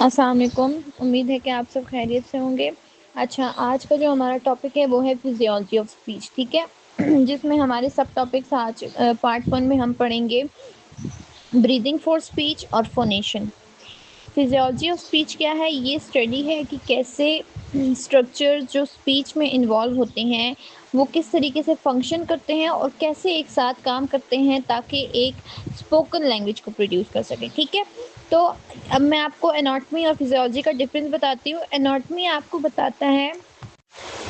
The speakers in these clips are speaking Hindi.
अस्सलाम वालेकुम। उम्मीद है कि आप सब खैरियत से होंगे। अच्छा, आज का जो हमारा टॉपिक है वो है फिजियोलॉजी ऑफ स्पीच, ठीक है। जिसमें हमारे सब टॉपिक्स आज पार्ट 1 में हम पढ़ेंगे ब्रीदिंग फॉर स्पीच और फोनेशन। फिजियोलॉजी ऑफ स्पीच क्या है? ये स्टडी है कि कैसे स्ट्रक्चर जो स्पीच में इन्वॉल्व होते हैं वो किस तरीके से फंक्शन करते हैं और कैसे एक साथ काम करते हैं ताकि एक स्पोकन लैंग्वेज को प्रोड्यूस कर सकें, ठीक है। तो अब मैं आपको एनाटॉमी और फिजियोलॉजी का डिफरेंस बताती हूँ। एनाटॉमी आपको बताता है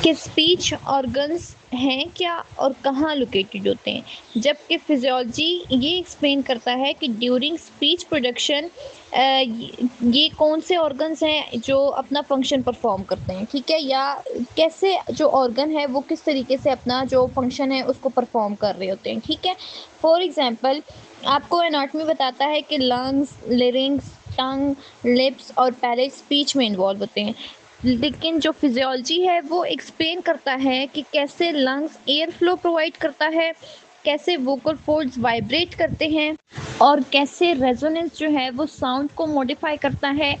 कि स्पीच ऑर्गन्स हैं क्या और कहाँ लोकेटेड होते हैं, जबकि फिजियोलॉजी ये एक्सप्लेन करता है कि ड्यूरिंग स्पीच प्रोडक्शन ये कौन से ऑर्गन्स हैं जो अपना फंक्शन परफॉर्म करते हैं, ठीक है, या कैसे जो ऑर्गन है वो किस तरीके से अपना जो फंक्शन है उसको परफॉर्म कर रहे होते हैं, ठीक है। फॉर एग्जांपल आपको एनाटॉमी बताता है कि लंग्स, लिरिंग्स, टंग, लिप्स और पैलेट स्पीच में इन्वॉल्व होते हैं, लेकिन जो फिजियोलॉजी है वो एक्सप्लेन करता है कि कैसे लंग्स एयर फ्लो प्रोवाइड करता है, कैसे वोकल फोल्ड्स वाइब्रेट करते हैं और कैसे रेजोनेंस जो है वो साउंड को मॉडिफाई करता है,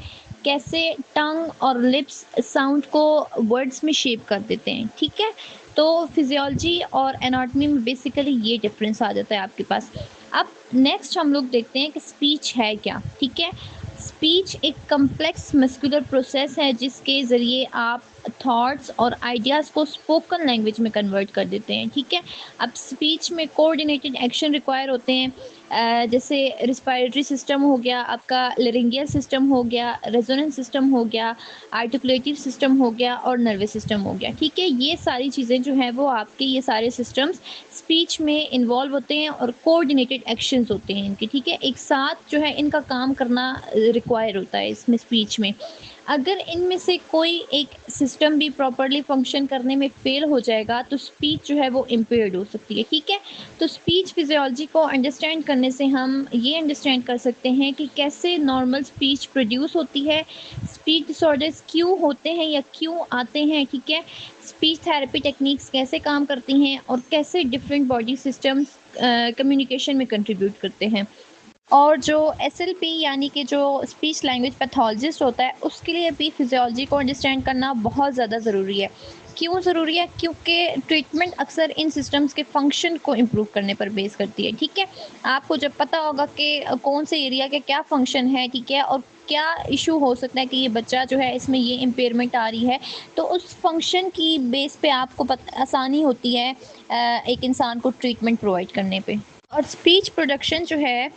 कैसे टंग और लिप्स साउंड को वर्ड्स में शेप कर देते हैं, ठीक है। तो फिजियोलॉजी और एनाटॉमी में बेसिकली ये डिफरेंस आ जाता है आपके पास। अब नेक्स्ट हम लोग देखते हैं कि स्पीच है क्या, ठीक है। स्पीच एक कम्प्लेक्स मस्कुलर प्रोसेस है जिसके ज़रिए आप थॉट्स और आइडियाज़ को स्पोकन लैंग्वेज में कन्वर्ट कर देते हैं, ठीक है। अब स्पीच में कोऑर्डिनेटेड एक्शन रिक्वायर होते हैं, जैसे रिस्पायरेटरी सिस्टम हो गया, आपका लेरिंगियल सिस्टम हो गया, रेजोनेंस सिस्टम हो गया, आर्टिकुलेटिव सिस्टम हो गया और नर्वस सिस्टम हो गया, ठीक है। ये सारी चीज़ें जो हैं वो आपके ये सारे सिस्टम्स स्पीच में इन्वॉल्व होते हैं और कोऑर्डिनेटेड एक्शंस होते हैं इनके, ठीक है। एक साथ जो है इनका काम करना रिक्वायर होता है इसमें स्पीच में। अगर इनमें से कोई एक सिस्टम भी प्रॉपर्ली फंक्शन करने में फेल हो जाएगा तो स्पीच जो है वो इम्पेयर्ड हो सकती है, ठीक है। तो स्पीच फिजियोलॉजी को अंडरस्टैंड करने से हम ये अंडरस्टैंड कर सकते हैं कि कैसे नॉर्मल स्पीच प्रोड्यूस होती है, स्पीच डिसऑर्डर्स क्यों होते हैं या क्यों आते हैं, ठीक है। स्पीच थेरेपी टेक्निक्स कैसे काम करती हैं और कैसे डिफरेंट बॉडी सिस्टम्स कम्युनिकेशन में कंट्रीब्यूट करते हैं। और जो एसएलपी यानी कि जो स्पीच लैंग्वेज पैथोलॉजिस्ट होता है उसके लिए भी फिजियोलॉजी को अंडरस्टैंड करना बहुत ज़्यादा ज़रूरी है। क्यों ज़रूरी है? क्योंकि ट्रीटमेंट अक्सर इन सिस्टम्स के फंक्शन को इम्प्रूव करने पर बेस करती है, ठीक है। आपको जब पता होगा कि कौन से एरिया के क्या फंक्शन है, ठीक है, और क्या इशू हो सकता है कि ये बच्चा जो है इसमें ये इम्पेयरमेंट आ रही है, तो उस फंक्शन की बेस पे आपको आसानी होती है एक इंसान को ट्रीटमेंट प्रोवाइड करने पे। और स्पीच प्रोडक्शन जो है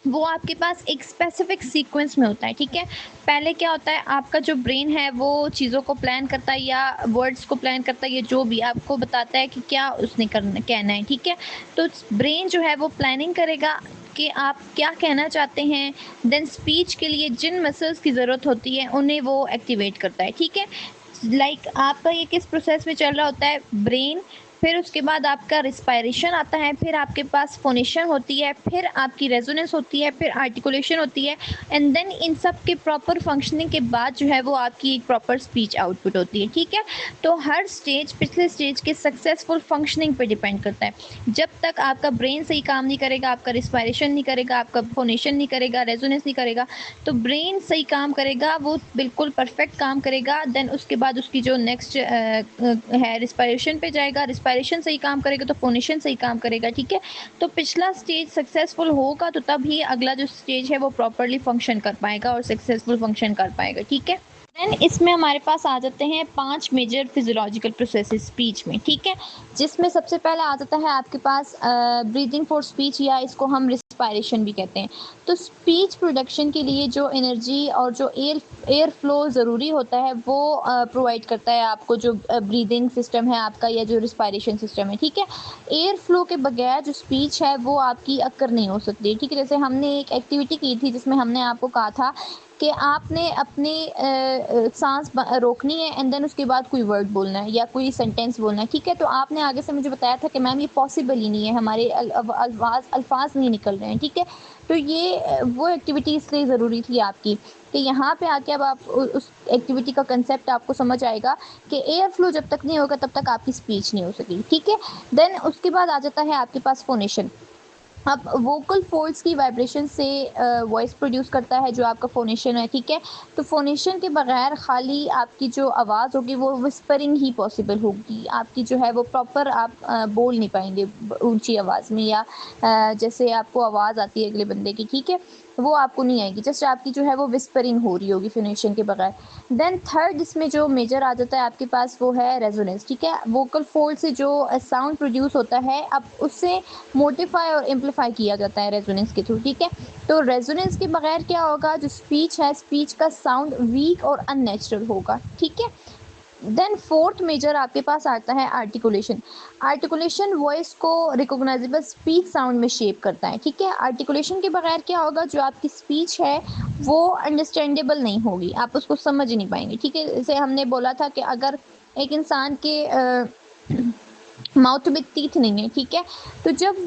वो आपके पास एक स्पेसिफिक सीक्वेंस में होता है, ठीक है। पहले क्या होता है, आपका जो ब्रेन है वो चीज़ों को प्लान करता है या वर्ड्स को प्लान करता है, या जो भी आपको बताता है कि क्या उसने करना कहना है, ठीक है। तो ब्रेन जो है वो प्लानिंग करेगा कि आप क्या कहना चाहते हैं, देन स्पीच के लिए जिन मसल्स की ज़रूरत होती है उन्हें वो एक्टिवेट करता है, ठीक है। आपका ये किस प्रोसेस में चल रहा होता है? ब्रेन, फिर उसके बाद आपका रिस्पायरेशन आता है, फिर आपके पास फोनेशन होती है, फिर आपकी रेजोनेंस होती है, फिर आर्टिकुलेशन होती है, एंड देन इन सब के प्रॉपर फंक्शनिंग के बाद जो है वो आपकी एक प्रॉपर स्पीच आउटपुट होती है, ठीक है। तो हर स्टेज पिछले स्टेज के सक्सेसफुल फंक्शनिंग पर डिपेंड करता है। जब तक आपका ब्रेन सही काम नहीं करेगा, आपका रिस्पायरेशन नहीं करेगा, आपका फोनेशन नहीं करेगा, रेजोनेंस नहीं करेगा, तो ब्रेन सही काम करेगा, वो बिल्कुल परफेक्ट काम करेगा। देन उसके बाद उसकी जो नेक्स्ट है रिस्पायरेशन पे जाएगा, रिस्पायरेशन सही काम करेगा तो फोनेशन सही काम करेगा, ठीक है। तो पिछला स्टेज सक्सेसफुल होगा तो तब ही अगला जो स्टेज है वो प्रॉपरली फंक्शन कर पाएगा और सक्सेसफुल फंक्शन कर पाएगा, ठीक है। देन इसमें हमारे पास आ जाते हैं 5 मेजर फिजियोलॉजिकल प्रोसेसेस स्पीच में, ठीक है। जिसमें सबसे पहले आ जाता है आपके पास ब्रीदिंग फॉर स्पीच, या इसको हम रिस्पायरेशन भी कहते हैं। तो स्पीच प्रोडक्शन के लिए जो एनर्जी और जो एयर फ्लो ज़रूरी होता है वो प्रोवाइड करता है आपको जो ब्रीदिंग सिस्टम है आपका या जो रिस्पायरेशन सिस्टम है, ठीक है। एयर फ्लो के बगैर जो स्पीच है वो आपकी अक्कर नहीं हो सकती, ठीक है। जैसे हमने एक एक्टिविटी की थी जिसमें हमने आपको कहा था कि आपने अपनी सांस रोकनी है एंड देन उसके बाद कोई वर्ड बोलना है या कोई सेंटेंस बोलना है, ठीक है। तो आपने आगे से मुझे बताया था कि मैम ये पॉसिबल ही नहीं है, हमारे अल्फाज नहीं निकल रहे हैं, ठीक है। तो ये वो एक्टिविटी इसलिए ज़रूरी थी आपकी कि यहाँ पे आके अब आप उस एक्टिविटी का कंसेप्ट आपको समझ आएगा कि एयर फ्लो जब तक नहीं होगा तब तक आपकी स्पीच नहीं हो सकेगी, ठीक है। देन उसके बाद आ जाता है आपके पास फोनेशन। अब वोकल फोल्ड्स की वाइब्रेशन से वॉइस प्रोड्यूस करता है जो आपका फोनेशन है, ठीक है। तो फोनेशन के बगैर खाली आपकी जो आवाज़ होगी वो विस्परिंग ही पॉसिबल होगी, आपकी जो है वो प्रॉपर आप बोल नहीं पाएंगे ऊंची आवाज़ में, या जैसे आपको आवाज़ आती है अगले बंदे की, ठीक है, वो आपको नहीं आएगी, जस्ट आपकी जो है वो विस्परिंग हो रही होगी फोनेशन के बगैर। देन थर्ड इसमें जो मेजर आ जाता है आपके पास वो है रेजोनेंस, ठीक है। वोकल फोल्ड से जो साउंड प्रोड्यूस होता है अब उससे मोडिफाई और एम्पलीफाई किया जाता है रेजोनेंस के थ्रू, ठीक है। तो रेजोनेंस के बगैर क्या होगा, जो स्पीच है, स्पीच का साउंड वीक और अननेचुरल होगा, ठीक है। देन फोर्थ मेजर आपके पास आता है आर्टिकुलेशन। आर्टिकुलेशन वॉइस को रिकॉग्नाइजेबल स्पीच साउंड में शेप करता है, ठीक है। आर्टिकुलेशन के बगैर क्या होगा, जो आपकी स्पीच है वो अंडरस्टैंडेबल नहीं होगी, आप उसको समझ नहीं पाएंगे, ठीक है। जैसे हमने बोला था कि अगर एक इंसान के माउथ में टीथ नहीं है, ठीक है, तो जब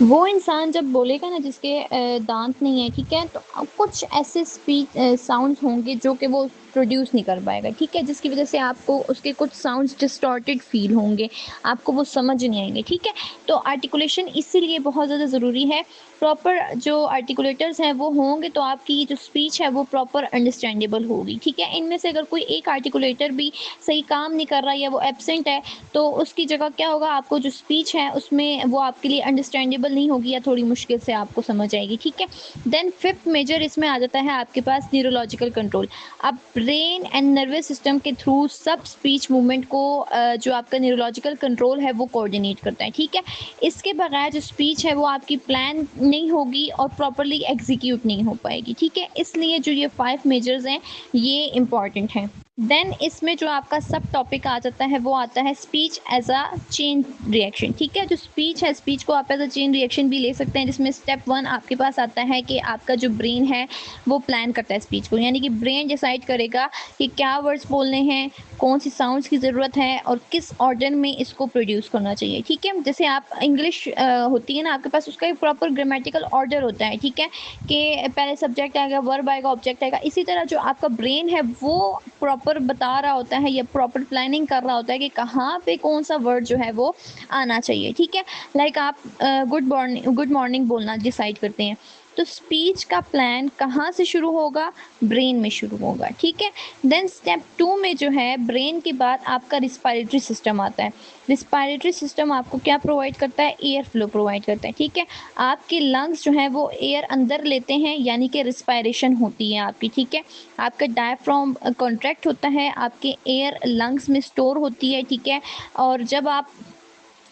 वो इंसान जब बोलेगा ना, जिसके दांत नहीं है, ठीक है, तो कुछ ऐसे स्पीच साउंड्स होंगे जो कि वो प्रोड्यूस नहीं कर पाएगा, ठीक है, जिसकी वजह से आपको उसके कुछ साउंड्स डिस्टॉर्टेड फील होंगे, आपको वो समझ नहीं आएंगे, ठीक है। तो आर्टिकुलेशन इसीलिए बहुत ज़्यादा ज़रूरी है। प्रॉपर जो आर्टिकुलेटर्स हैं वो होंगे तो आपकी जो स्पीच है वो प्रॉपर अंडरस्टैंडेबल होगी, ठीक है। इनमें से अगर कोई एक आर्टिकुलेटर भी सही काम नहीं कर रहा या वो एब्सेंट है तो उसकी जगह क्या होगा, आपको जो स्पीच है उसमें वो आपके लिए अंडरस्टैंडेबल नहीं होगी या थोड़ी मुश्किल से आपको समझ आएगी, ठीक है। देन फिफ्थ मेजर इसमें आ जाता है आपके पास न्यूरोलॉजिकल कंट्रोल। अब ब्रेन एंड नर्वस सिस्टम के थ्रू सब स्पीच मूवमेंट को जो आपका न्यूरोलॉजिकल कंट्रोल है वो कोऑर्डिनेट करता है, ठीक है। इसके बगैर जो स्पीच है वो आपकी प्लान नहीं होगी और प्रॉपरली एग्जीक्यूट नहीं हो पाएगी, ठीक है। इसलिए जो ये 5 मेजर्स हैं ये इंपॉर्टेंट हैं। देन इसमें जो आपका सब टॉपिक आ जाता है वो आता है speech as a chain reaction, ठीक है। जो स्पीच है, स्पीच को आप एज अ चेन रिएक्शन भी ले सकते हैं, जिसमें स्टेप 1 आपके पास आता है कि आपका जो ब्रेन है वो प्लान करता है स्पीच को, यानी कि ब्रेन डिसाइड करेगा कि क्या वर्ड्स बोलने हैं, कौन सी साउंड्स की ज़रूरत है और किस ऑर्डर में इसको प्रोड्यूस करना चाहिए, ठीक है। जैसे आप इंग्लिश होती है ना आपके पास, उसका एक प्रॉपर ग्रामेटिकल ऑर्डर होता है, ठीक है, कि पहले सब्जेक्ट आएगा, वर्ब आएगा, ऑब्जेक्ट आएगा। इसी तरह जो आपका ब्रेन है वो प्रॉपर बता रहा होता है या प्रॉपर प्लानिंग कर रहा होता है कि कहाँ पे कौन सा वर्ड जो है वो आना चाहिए, ठीक है। लाइक आप गुड मॉर्निंग बोलना डिसाइड करते हैं, तो स्पीच का प्लान कहाँ से शुरू होगा, ब्रेन में शुरू होगा, ठीक है। देन स्टेप 2 में जो है ब्रेन के बाद आपका रिस्पायरेटरी सिस्टम आता है। रिस्पायरेटरी सिस्टम आपको क्या प्रोवाइड करता है, एयर फ्लो प्रोवाइड करता है, ठीक है। आपके लंग्स जो है वो एयर अंदर लेते हैं, यानी कि रिस्पायरेशन होती है आपकी, ठीक है। आपका डायफ्राम कॉन्ट्रैक्ट होता है, आपके एयर लंग्स में स्टोर होती है, ठीक है। और जब आप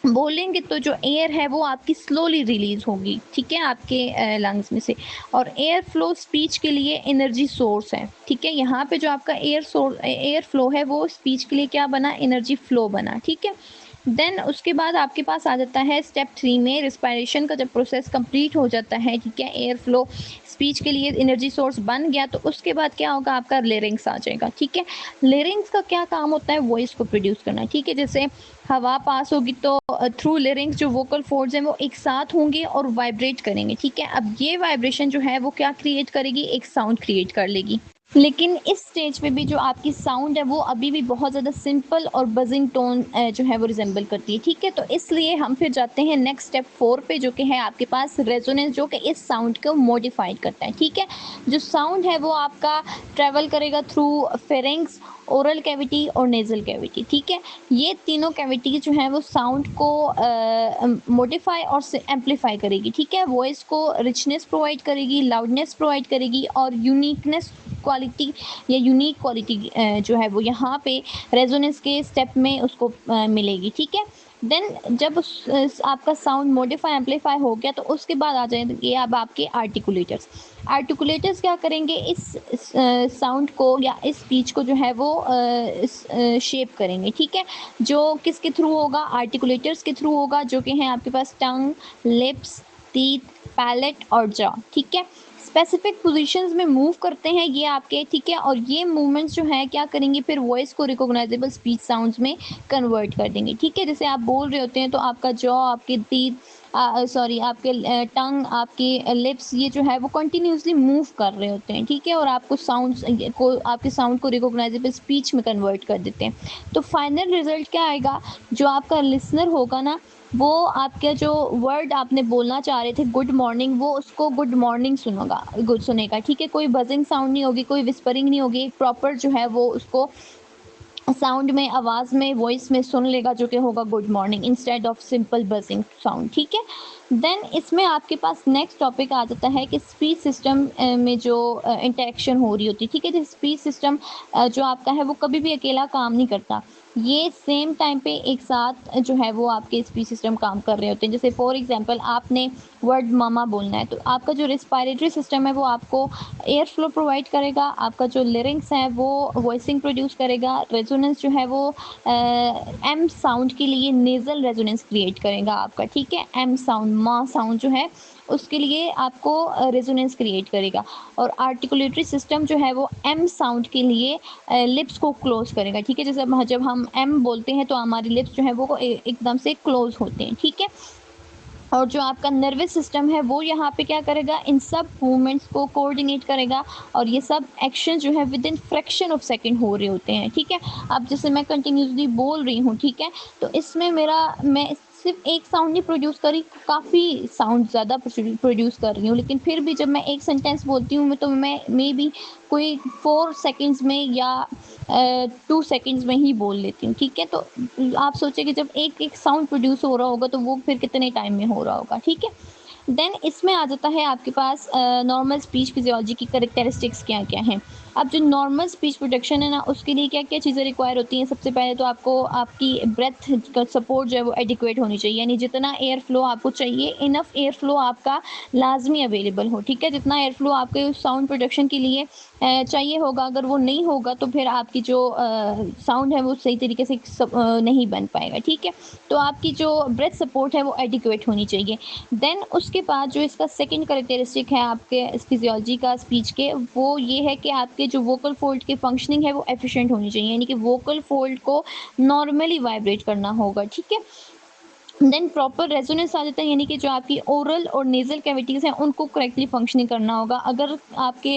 बोलेंगे तो जो एयर है वो आपकी स्लोली रिलीज होगी, ठीक है, आपके लंग्स में से। और एयर फ्लो स्पीच के लिए एनर्जी सोर्स है, ठीक है। यहाँ पे जो आपका एयर फ्लो है वो स्पीच के लिए क्या बना, एनर्जी फ्लो बना, ठीक है। देन उसके बाद आपके पास आ जाता है स्टेप 3 में, रिस्पायरेशन का जब प्रोसेस कंप्लीट हो जाता है, ठीक है, एयर फ्लो स्पीच के लिए एनर्जी सोर्स बन गया, तो उसके बाद क्या होगा, आपका लेरिंग्स आ जाएगा, ठीक है। लेरिंग्स का क्या काम होता है, वॉइस को प्रोड्यूस करना, ठीक है। जैसे हवा पास होगी तो थ्रू लेरिंग्स जो वोकल फोर्ड्स हैं वो एक साथ होंगे और वाइब्रेट करेंगे, ठीक है। अब ये वाइब्रेशन जो है वो क्या क्रिएट करेगी, एक साउंड क्रिएट कर लेगी। लेकिन इस स्टेज पे भी जो आपकी साउंड है वो अभी भी बहुत ज़्यादा सिंपल और बजिंग टोन जो है वो रिजेंबल करती है, ठीक है। तो इसलिए हम फिर जाते हैं नेक्स्ट स्टेप 4 पे, जो कि है आपके पास रेजोनेंस, जो कि इस साउंड को मॉडिफाइड करता है, ठीक है। जो साउंड है वो आपका ट्रेवल करेगा थ्रू फेरिंग्स, ओरल कैविटी और नेजल कैविटी, ठीक है। ये तीनों कैविटी जो है वो साउंड को मॉडिफाई और एम्पलीफाई करेगी, ठीक है। वॉइस को रिचनेस प्रोवाइड करेगी, लाउडनेस प्रोवाइड करेगी और यूनिकनेस क्वालिटी या यूनिक क्वालिटी जो है वो यहाँ पे रेजोनेंस के स्टेप में उसको मिलेगी, ठीक है। देन जब आपका साउंड मॉडिफाई एम्पलीफाई हो गया तो उसके बाद आ जाएंगे अब आपके आर्टिकुलेटर्स। आर्टिकुलेटर्स क्या करेंगे, इस साउंड को या इस स्पीच को जो है वो शेप करेंगे, ठीक है। जो किसके थ्रू होगा, आर्टिकुलेटर्स के थ्रू होगा, जो कि हैं आपके पास टंग, लिप्स, टीथ, पैलेट और जॉ, ठीक है। स्पेसिफिक पोजीशंस में मूव करते हैं ये आपके, ठीक है। और ये मूवमेंट्स जो है क्या करेंगे, फिर वॉइस को रिकॉग्नाइजेबल स्पीच साउंड्स में कन्वर्ट कर देंगे, ठीक है। जैसे आप बोल रहे होते हैं तो आपका जॉ, आपके टीथ, सॉरी आपके टंग, आपके लिप्स, ये जो है वो कंटिन्यूसली मूव कर रहे होते हैं, ठीक है। और आपको साउंड्स को, आपके साउंड को रिकॉग्नाइजेबल स्पीच में कन्वर्ट कर देते हैं। तो फाइनल रिजल्ट क्या आएगा, जो आपका लिसनर होगा ना वो आपका जो वर्ड आपने बोलना चाह रहे थे गुड मॉर्निंग, वो उसको गुड मॉर्निंग सुनेगा, ठीक है? कोई बजिंग साउंड नहीं होगी, कोई विस्परिंग नहीं होगी, प्रॉपर जो है वो उसको साउंड में, आवाज़ में, वॉइस में सुन लेगा, जो कि होगा good morning instead of simple buzzing sound, ठीक है? देन इसमें आपके पास नेक्स्ट टॉपिक आ जाता है कि स्पीच सिस्टम में जो इंटरेक्शन हो रही होती है, ठीक है? तो स्पीच सिस्टम जो आपका है वो कभी भी अकेला काम नहीं करता, ये सेम टाइम पे एक साथ जो है वो आपके स्पीच सिस्टम काम कर रहे होते हैं। जैसे फॉर एग्जांपल आपने वर्ड मामा बोलना है, तो आपका जो रिस्पायरेटरी सिस्टम है वो आपको एयर फ्लो प्रोवाइड करेगा, आपका जो लिरिक्स है वो वॉइसिंग प्रोड्यूस करेगा, रेजोनेंस जो है वो एम साउंड के लिए नेजल रेजोनेंस क्रिएट करेगा आपका, ठीक है? एम साउंड, मा साउंड जो है उसके लिए आपको रेजोनेंस क्रिएट करेगा, और आर्टिकुलेटरी सिस्टम जो है वो एम साउंड के लिए लिप्स को क्लोज करेगा, ठीक है? जैसे जब हम एम बोलते हैं तो हमारी लिप्स जो है वो एकदम से क्लोज होते हैं, ठीक है? और जो आपका नर्वस सिस्टम है वो यहाँ पे क्या करेगा, इन सब मूवमेंट्स को कोऑर्डिनेट करेगा, और ये सब एक्शन जो है with in fraction of second हो रहे होते हैं, ठीक है? अब जैसे मैं कंटिन्यूसली बोल रही हूँ, ठीक है? तो इसमें मैं सिर्फ एक साउंड नहीं प्रोड्यूस करी, काफ़ी साउंड ज़्यादा प्रोड्यूस कर रही हूँ, लेकिन फिर भी जब मैं एक सेंटेंस बोलती हूँ तो मैं मे बी कोई 4 सेकेंड्स में या 2 सेकेंड्स में ही बोल लेती हूँ, ठीक है? तो आप सोचिए कि जब एक एक साउंड प्रोड्यूस हो रहा होगा तो वो फिर कितने टाइम में हो रहा होगा, ठीक है? देन इसमें आ जाता है आपके पास नॉर्मल स्पीच फिजियोलॉजी की कैरेक्टरिस्टिक्स क्या क्या हैं। अब जो नॉर्मल स्पीच प्रोडक्शन है ना, उसके लिए क्या क्या चीज़ें रिक्वायर होती हैं। सबसे पहले तो आपको आपकी ब्रेथ का सपोर्ट जो है वो एडिक्वेट होनी चाहिए, यानी जितना एयर फ्लो आपको चाहिए, इनफ एयर फ्लो आपका लाजमी अवेलेबल हो, ठीक है? जितना एयर फ्लो आपके साउंड प्रोडक्शन के लिए चाहिए होगा, अगर वो नहीं होगा तो फिर आपकी जो साउंड है वो सही तरीके से नहीं बन पाएगा, ठीक है? तो आपकी जो ब्रेथ सपोर्ट है वो एडिक्वेट होनी चाहिए। देन उसके बाद जो इसका सेकंड कैरेक्टरिस्टिक है आपके फिजियोलॉजी का स्पीच के, वो ये है कि आपके जो वोकल फोल्ड की फंक्शनिंग है वो एफिशिएंट होनी चाहिए, यानी कि वोकल फोल्ड को नॉर्मली वाइब्रेट करना होगा, ठीक है? देन प्रॉपर रेजोनेंस आ जाता है, यानी कि जो आपकी ओरल और नेजल कैविटीज़ हैं उनको करेक्टली फंक्शनिंग करना होगा। अगर आपके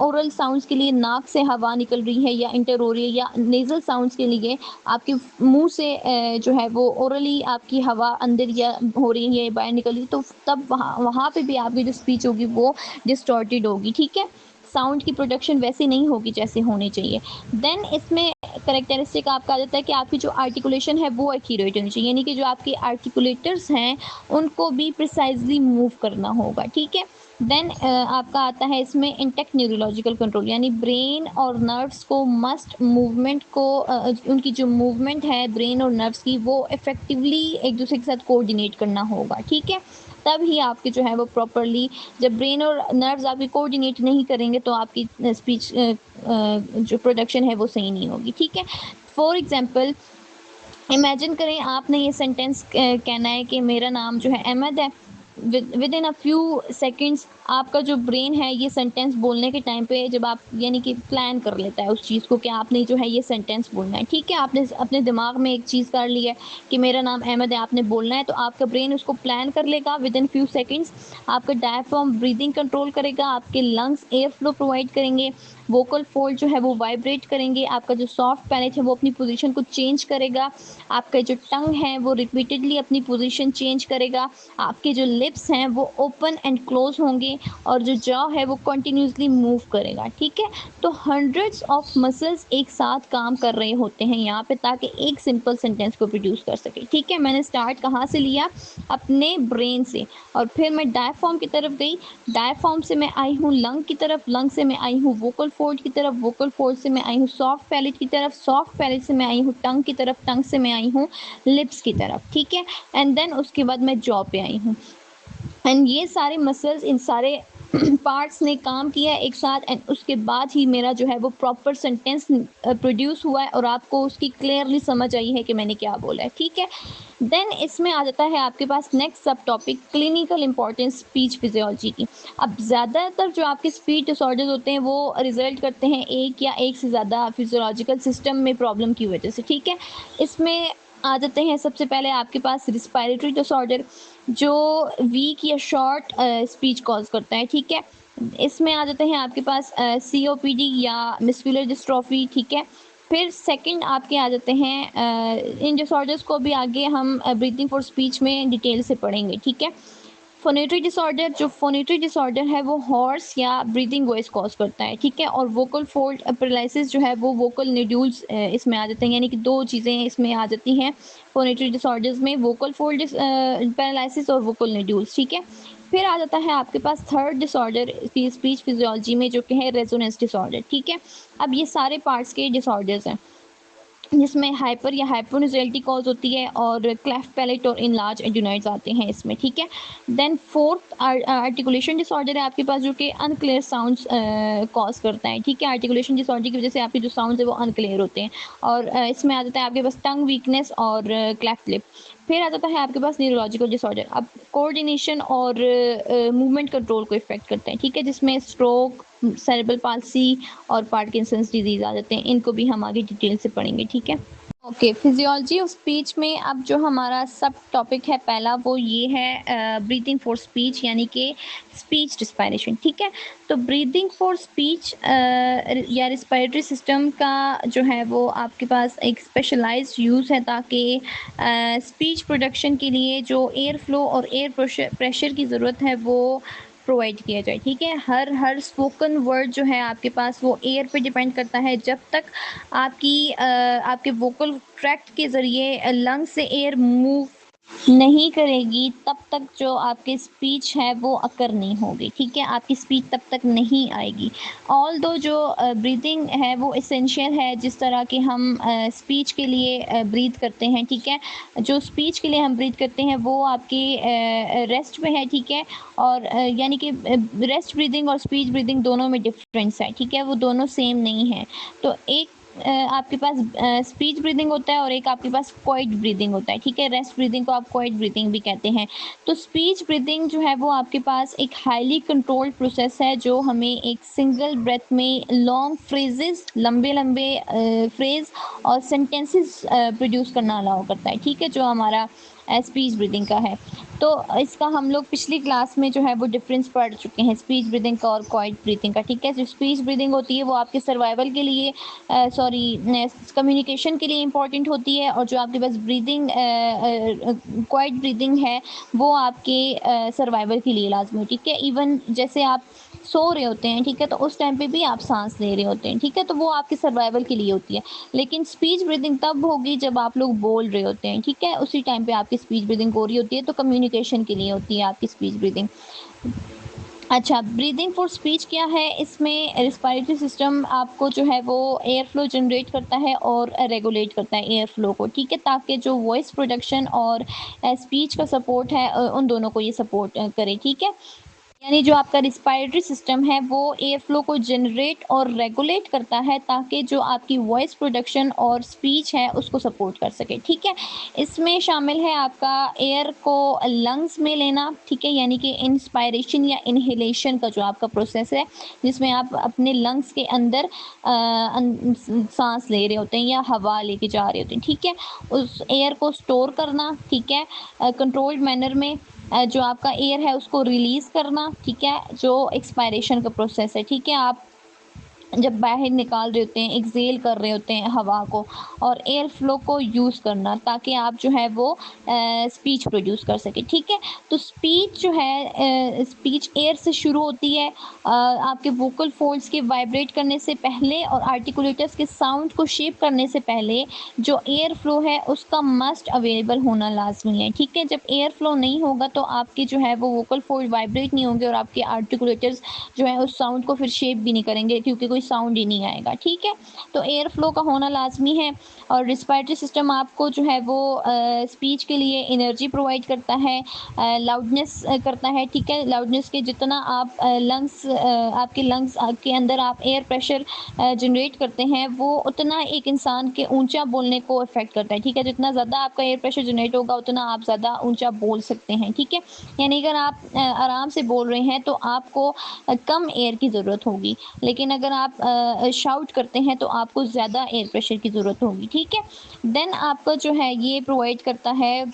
ओरल साउंड्स के लिए नाक से हवा निकल रही है या इंटर हो रही है, या नेजल साउंड्स के लिए आपके मुंह से जो है वो ओरली आपकी हवा अंदर या हो रही है, बाहर निकल रही है, तो तब वहाँ वहाँ पे भी आपकी जो स्पीच होगी वो डिस्टॉर्टेड होगी, ठीक है? साउंड की प्रोडक्शन वैसी नहीं होगी जैसे होनी चाहिए। देन इसमें करेक्टरिस्टिक आपका आ जाता है कि आपकी जो आर्टिकुलेशन है वो एक्यूरेट होनी चाहिए, यानी कि जो आपके आर्टिकुलेटर्स हैं उनको भी प्रिसाइजली मूव करना होगा, ठीक है? देन आपका आता है इसमें इंटेक्ट न्यूरोलॉजिकल कंट्रोल, यानी ब्रेन और नर्व्स को मस्ट मूवमेंट को उनकी जो मूवमेंट है ब्रेन और नर्व्स की, वो इफेक्टिवली एक दूसरे के साथ कोऑर्डिनेट करना होगा, ठीक है? तब ही आपके जो है वो प्रॉपरली, जब ब्रेन और नर्व्स आपकी कोऑर्डिनेट नहीं करेंगे तो आपकी स्पीच जो प्रोडक्शन है वो सही नहीं होगी, ठीक है? फॉर एग्जांपल इमेजिन करें आपने ये सेंटेंस कहना है कि मेरा नाम जो है अहमद है, with in a few seconds आपका जो ब्रेन है ये सेंटेंस बोलने के टाइम पे, जब आप यानी कि प्लान कर लेता है उस चीज़ को कि आपने जो है ये सेंटेंस बोलना है, ठीक है? आपने अपने दिमाग में एक चीज़ कर ली है कि मेरा नाम अहमद है, आपने बोलना है, तो आपका ब्रेन उसको प्लान कर लेगा विद इन फ्यू सेकंड्स। आपका डायफ्राम ब्रीदिंग कंट्रोल करेगा, आपके लंग्स एयर फ्लो प्रोवाइड करेंगे, वोकल फोल्ड जो है वो वाइब्रेट करेंगे, आपका जो सॉफ्ट पैलेट है वो अपनी पोजीशन को चेंज करेगा, आपका जो टंग है वो रिपीटेडली अपनी पोजीशन चेंज करेगा, आपके जो लिप्स हैं वो ओपन एंड क्लोज होंगे, और जो जॉ है वो कंटिन्यूसली मूव करेगा, ठीक है? तो हंड्रेड्स ऑफ मसल्स एक साथ काम कर रहे होते हैं यहाँ पे, ताकि एक सिंपल सेंटेंस को प्रोड्यूस कर सके, ठीक है? मैंने स्टार्ट कहाँ से लिया? अपने ब्रेन से, और फिर मैं डायफ्राम की तरफ गई, डायफ्राम से मैं आई हूँ लंग की तरफ, लंग से मैं आई हूँ वोकल फोल्ड की तरफ, वोकल फोल्ड से मैं आई हूँ सॉफ्ट पैलेट की तरफ, सॉफ्ट पैलेट से मैं आई हूँ टंग की तरफ, टंग से मैं आई हूँ लिप्स की तरफ, ठीक है? एंड देन उसके बाद मैं जॉ पे आई हूँ, एंड ये सारे मसल्स, इन सारे पार्ट्स ने काम किया है एक साथ, एंड उसके बाद ही मेरा जो है वो प्रॉपर सेंटेंस प्रोड्यूस हुआ है, और आपको उसकी क्लियरली समझ आई है कि मैंने क्या बोला है, ठीक है? देन इसमें आ जाता है आपके पास नेक्स्ट सब topic, clinical importance speech physiology की। अब ज़्यादातर जो आपके स्पीच डिसऑर्डर्स होते हैं वो रिजल्ट करते हैं एक या एक से ज़्यादा फिजियोलॉजिकल सिस्टम में प्रॉब्लम की वजह से, ठीक है? इसमें आ जाते हैं सबसे पहले आपके पास रिस्पायरेटरी डिसऑर्डर, जो वीक या शॉर्ट स्पीच कॉज करता है, ठीक है? इसमें आ जाते हैं आपके पास COPD या मस्कुलर डिस्ट्रॉफी, ठीक है? फिर सेकंड आपके आ जाते हैं इन डिसऑर्डर्स को भी आगे हम ब्रीथिंग फॉर स्पीच में डिटेल से पढ़ेंगे, ठीक है। फोनेटरी डिसऑर्डर, जो फोनेटरी डिसऑर्डर है वो हॉर्स या ब्रीदिंग वॉइस कॉज करता है, ठीक है। और वोकल फोल्ड पैरालिसिस जो है वो वोकल निड्यूल्स इसमें आ जाते हैं, यानी कि दो चीज़ें इसमें आ जाती हैं फोनेटरी डिसऑर्डर्स में, वोकल फोल्ड पैरालिसिस और वोकल निड्यूल्स, ठीक है। फिर आ जाता है आपके पास थर्ड डिसऑर्डर स्पीच फिजियोलॉजी में, जो कि है रेजोनेंस डिसऑर्डर, ठीक है। अब ये सारे पार्ट्स के डिसऑर्डर्स हैं जिसमें हाइपर या हाइपोनेज़ैलिटी कॉज होती है और क्लेफ्ट पैलेट और इनलार्ज एड्यूनाइड्स आते हैं इसमें, ठीक है। देन फोर्थ आर्टिकुलेशन डिसऑर्डर है आपके पास, जो कि अनक्लियर साउंड्स कॉज करता है, ठीक है। आर्टिकुलेशन डिसऑर्डर की वजह से आपके जो साउंड्स है वो अनक्लियर होते हैं। और इसमें आ जाता है आपके पास टंग वीकनेस और क्लेफ्ट लिप। फिर आ जाता है आपके पास न्यूरोलॉजिकल डिसऑर्डर, अब कोऑर्डिनेशन और मूवमेंट कंट्रोल को इफेक्ट करते हैं, ठीक है, जिसमें स्ट्रोक, सेरेब्रल पाल्सी और पार्किंसंस डिजीज आ जाते हैं। इनको भी हम आगे डिटेल से पढ़ेंगे, ठीक है। ओके, फिजियोलॉजी ऑफ स्पीच में अब जो हमारा सब टॉपिक है पहला, वो ये है ब्रीथिंग फॉर स्पीच, यानी कि स्पीच रिस्पायरेशन, ठीक है। तो ब्रीथिंग फॉर स्पीच या रिस्पायरेटरी सिस्टम का जो है वो आपके पास एक स्पेशलाइज्ड यूज़ है, ताकि स्पीच प्रोडक्शन के लिए जो एयर फ्लो और एयर प्रेशर की ज़रूरत है वो प्रोवाइड किया जाए, ठीक है। हर स्पोकन वर्ड जो है आपके पास वो एयर पे डिपेंड करता है। जब तक आपके वोकल ट्रैक्ट के ज़रिए लंग से एयर मूव नहीं करेगी, तब तक जो आपकी स्पीच है वो अकर नहीं होगी, ठीक है। आपकी स्पीच तब तक नहीं आएगी। ऑल्दो जो ब्रीदिंग है वो एसेंशियल है, जिस तरह के हम स्पीच के लिए ब्रीथ करते हैं, ठीक है। जो स्पीच के लिए हम ब्रीथ करते हैं वो आपके रेस्ट में है, ठीक है। और यानी कि रेस्ट ब्रीदिंग और स्पीच ब्रीदिंग दोनों में डिफरेंस है, ठीक है, वो दोनों सेम नहीं है। तो एक आपके पास स्पीच ब्रीदिंग होता है और एक आपके पास क्वाइट ब्रीदिंग होता है, ठीक है। रेस्ट ब्रीदिंग को आप क्वाइट ब्रीदिंग भी कहते हैं। तो स्पीच ब्रीदिंग जो है वो आपके पास एक हाईली कंट्रोल्ड प्रोसेस है, जो हमें एक सिंगल ब्रेथ में लॉन्ग फ्रेजेस, लंबे लंबे फ्रेज और सेंटेंसेस प्रोड्यूस करना अलाउ करता है, ठीक है, जो हमारा स्पीच ब्रीदिंग का है। तो इसका हम लोग पिछली क्लास में जो है वो डिफरेंस पढ़ चुके हैं स्पीच ब्रीदिंग का और क्वाइट ब्रीदिंग का, ठीक है। जो स्पीच ब्रीदिंग होती है वो आपके सर्वाइवल के लिए कम्युनिकेशन के लिए इम्पॉर्टेंट होती है, और जो आपके पास ब्रीदिंग क्वाइट ब्रीदिंग है वो आपके सर्वाइवल के लिए लाजमी है, ठीक है। इवन जैसे आप सो रहे होते हैं, ठीक है, तो उस टाइम पे भी आप सांस ले रहे होते हैं, ठीक है, तो वो आपके सर्वाइवल के लिए होती है। लेकिन स्पीच ब्रीदिंग तब होगी जब आप लोग बोल रहे होते हैं, ठीक है, उसी टाइम पे आपकी स्पीच ब्रीदिंग हो रही होती है, तो कम्युनिकेशन के लिए होती है आपकी स्पीच ब्रीदिंग। अच्छा, ब्रीदिंग फॉर स्पीच क्या है, इसमें रिस्पायरेटरी सिस्टम आपको जो है वो एयर फ्लो जनरेट करता है और रेगुलेट करता है एयर फ्लो को, ठीक है, ताकि जो वॉइस प्रोडक्शन और स्पीच का सपोर्ट है उन दोनों को ये सपोर्ट करे, ठीक है। यानी जो आपका रिस्पायरेटरी सिस्टम है वो एयर फ्लो को जनरेट और रेगुलेट करता है, ताकि जो आपकी वॉइस प्रोडक्शन और स्पीच है उसको सपोर्ट कर सके, ठीक है। इसमें शामिल है आपका एयर को लंग्स में लेना, ठीक है, यानी कि इंस्पायरेशन या इनहेलेशन का जो आपका प्रोसेस है, जिसमें आप अपने लंग्स के अंदर सांस ले रहे होते हैं या हवा लेके जा रहे होते हैं, ठीक है। उस एयर को स्टोर करना, ठीक है, कंट्रोल्ड मैनर में। जो आपका एयर है उसको रिलीज़ करना, ठीक है, जो एक्सपायरेशन का प्रोसेस है, ठीक है। आप जब बाहर निकाल रहे होते हैं, एक्सेल कर रहे होते हैं हवा को, और एयर फ्लो को यूज़ करना, ताकि आप जो है वो स्पीच प्रोड्यूस कर सकें, ठीक है। तो स्पीच जो है स्पीच एयर से शुरू होती है, आपके वोकल फोल्ड्स के वाइब्रेट करने से पहले और आर्टिकुलेटर्स के साउंड को शेप करने से पहले जो एयर फ्लो है उसका मस्ट अवेलेबल होना लाजमी है, ठीक है। जब एयर फ्लो नहीं होगा तो आपके जो है वो वोकल फोल्ड वाइब्रेट नहीं होंगे और आपके आर्टिकुलेटर्स जो है उस साउंड को फिर शेप भी नहीं करेंगे, क्योंकि कोई साउंड ही नहीं आएगा, ठीक है। तो एयर फ्लो का होना लाजमी है। और रिस्पायरेटरी सिस्टम आपको जो है वो स्पीच के लिए एनर्जी प्रोवाइड करता है, लाउडनेस करता है, ठीक है। लाउडनेस के जितना आप आपके लंग्स के अंदर आप एयर प्रेशर जनरेट करते हैं, वो उतना एक इंसान के ऊंचा बोलने को अफेक्ट करता है, ठीक है। जितना ज़्यादा आपका एयर प्रेशर जनरेट होगा उतना आप ज़्यादा ऊंचा बोल सकते हैं, ठीक है। यानी अगर आप आराम से बोल रहे हैं तो आपको कम एयर की ज़रूरत होगी, लेकिन अगर आप शाउट करते हैं तो आपको ज़्यादा एयर प्रेशर की ज़रूरत होगी, ठीक है। देन आपका जो है ये प्रोवाइड करता है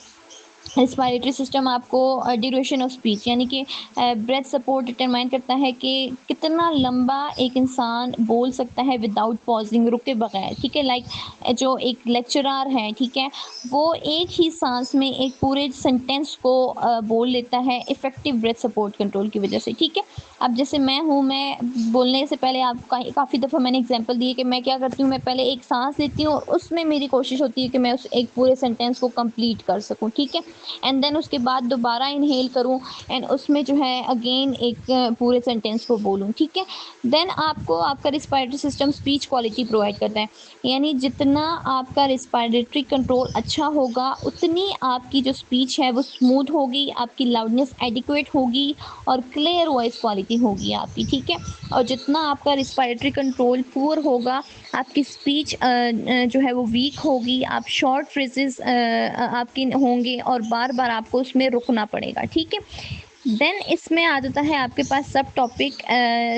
रेस्पिरेटरी सिस्टम आपको ड्यूरेशन ऑफ स्पीच यानी कि ब्रेथ सपोर्ट डिटरमाइन करता है कि कितना लंबा एक इंसान बोल सकता है विदाउट पॉजिंग, रुके बगैर, ठीक है। लाइक जो एक लेक्चरर है, ठीक है, वो एक ही सांस में एक पूरे सेंटेंस को बोल लेता है इफेक्टिव ब्रेथ सपोर्ट कंट्रोल की वजह से, ठीक है। अब जैसे मैं हूँ, मैं बोलने से पहले आपका काफ़ी दफ़ा मैंने एग्जांपल दी है कि मैं क्या करती हूँ, मैं पहले एक सांस लेती हूँ, उसमें मेरी कोशिश होती है कि मैं उस एक पूरे सेंटेंस को कंप्लीट कर सकूँ, ठीक है। एंड देन उसके बाद दोबारा इनहेल करूँ एंड उसमें जो है अगेन एक पूरे सेंटेंस को बोलूँ, ठीक है। देन आपको आपका respiratory system speech quality provide करता है, यानी जितना आपका रिस्पायरेटरी कंट्रोल अच्छा होगा उतनी आपकी जो स्पीच है वो स्मूथ होगी, आपकी लाउडनेस एडिक्वेट होगी और क्लियर वॉइस क्वालिटी होगी आपकी, ठीक है। और जितना आपका रिस्पायरेटरी कंट्रोल पुअर होगा, आपकी स्पीच जो है वो वीक होगी, आप शॉर्ट फ्रेजेस आपके होंगे और बार बार आपको उसमें रुकना पड़ेगा, ठीक है। देन इसमें आ जाता है आपके पास सब टॉपिक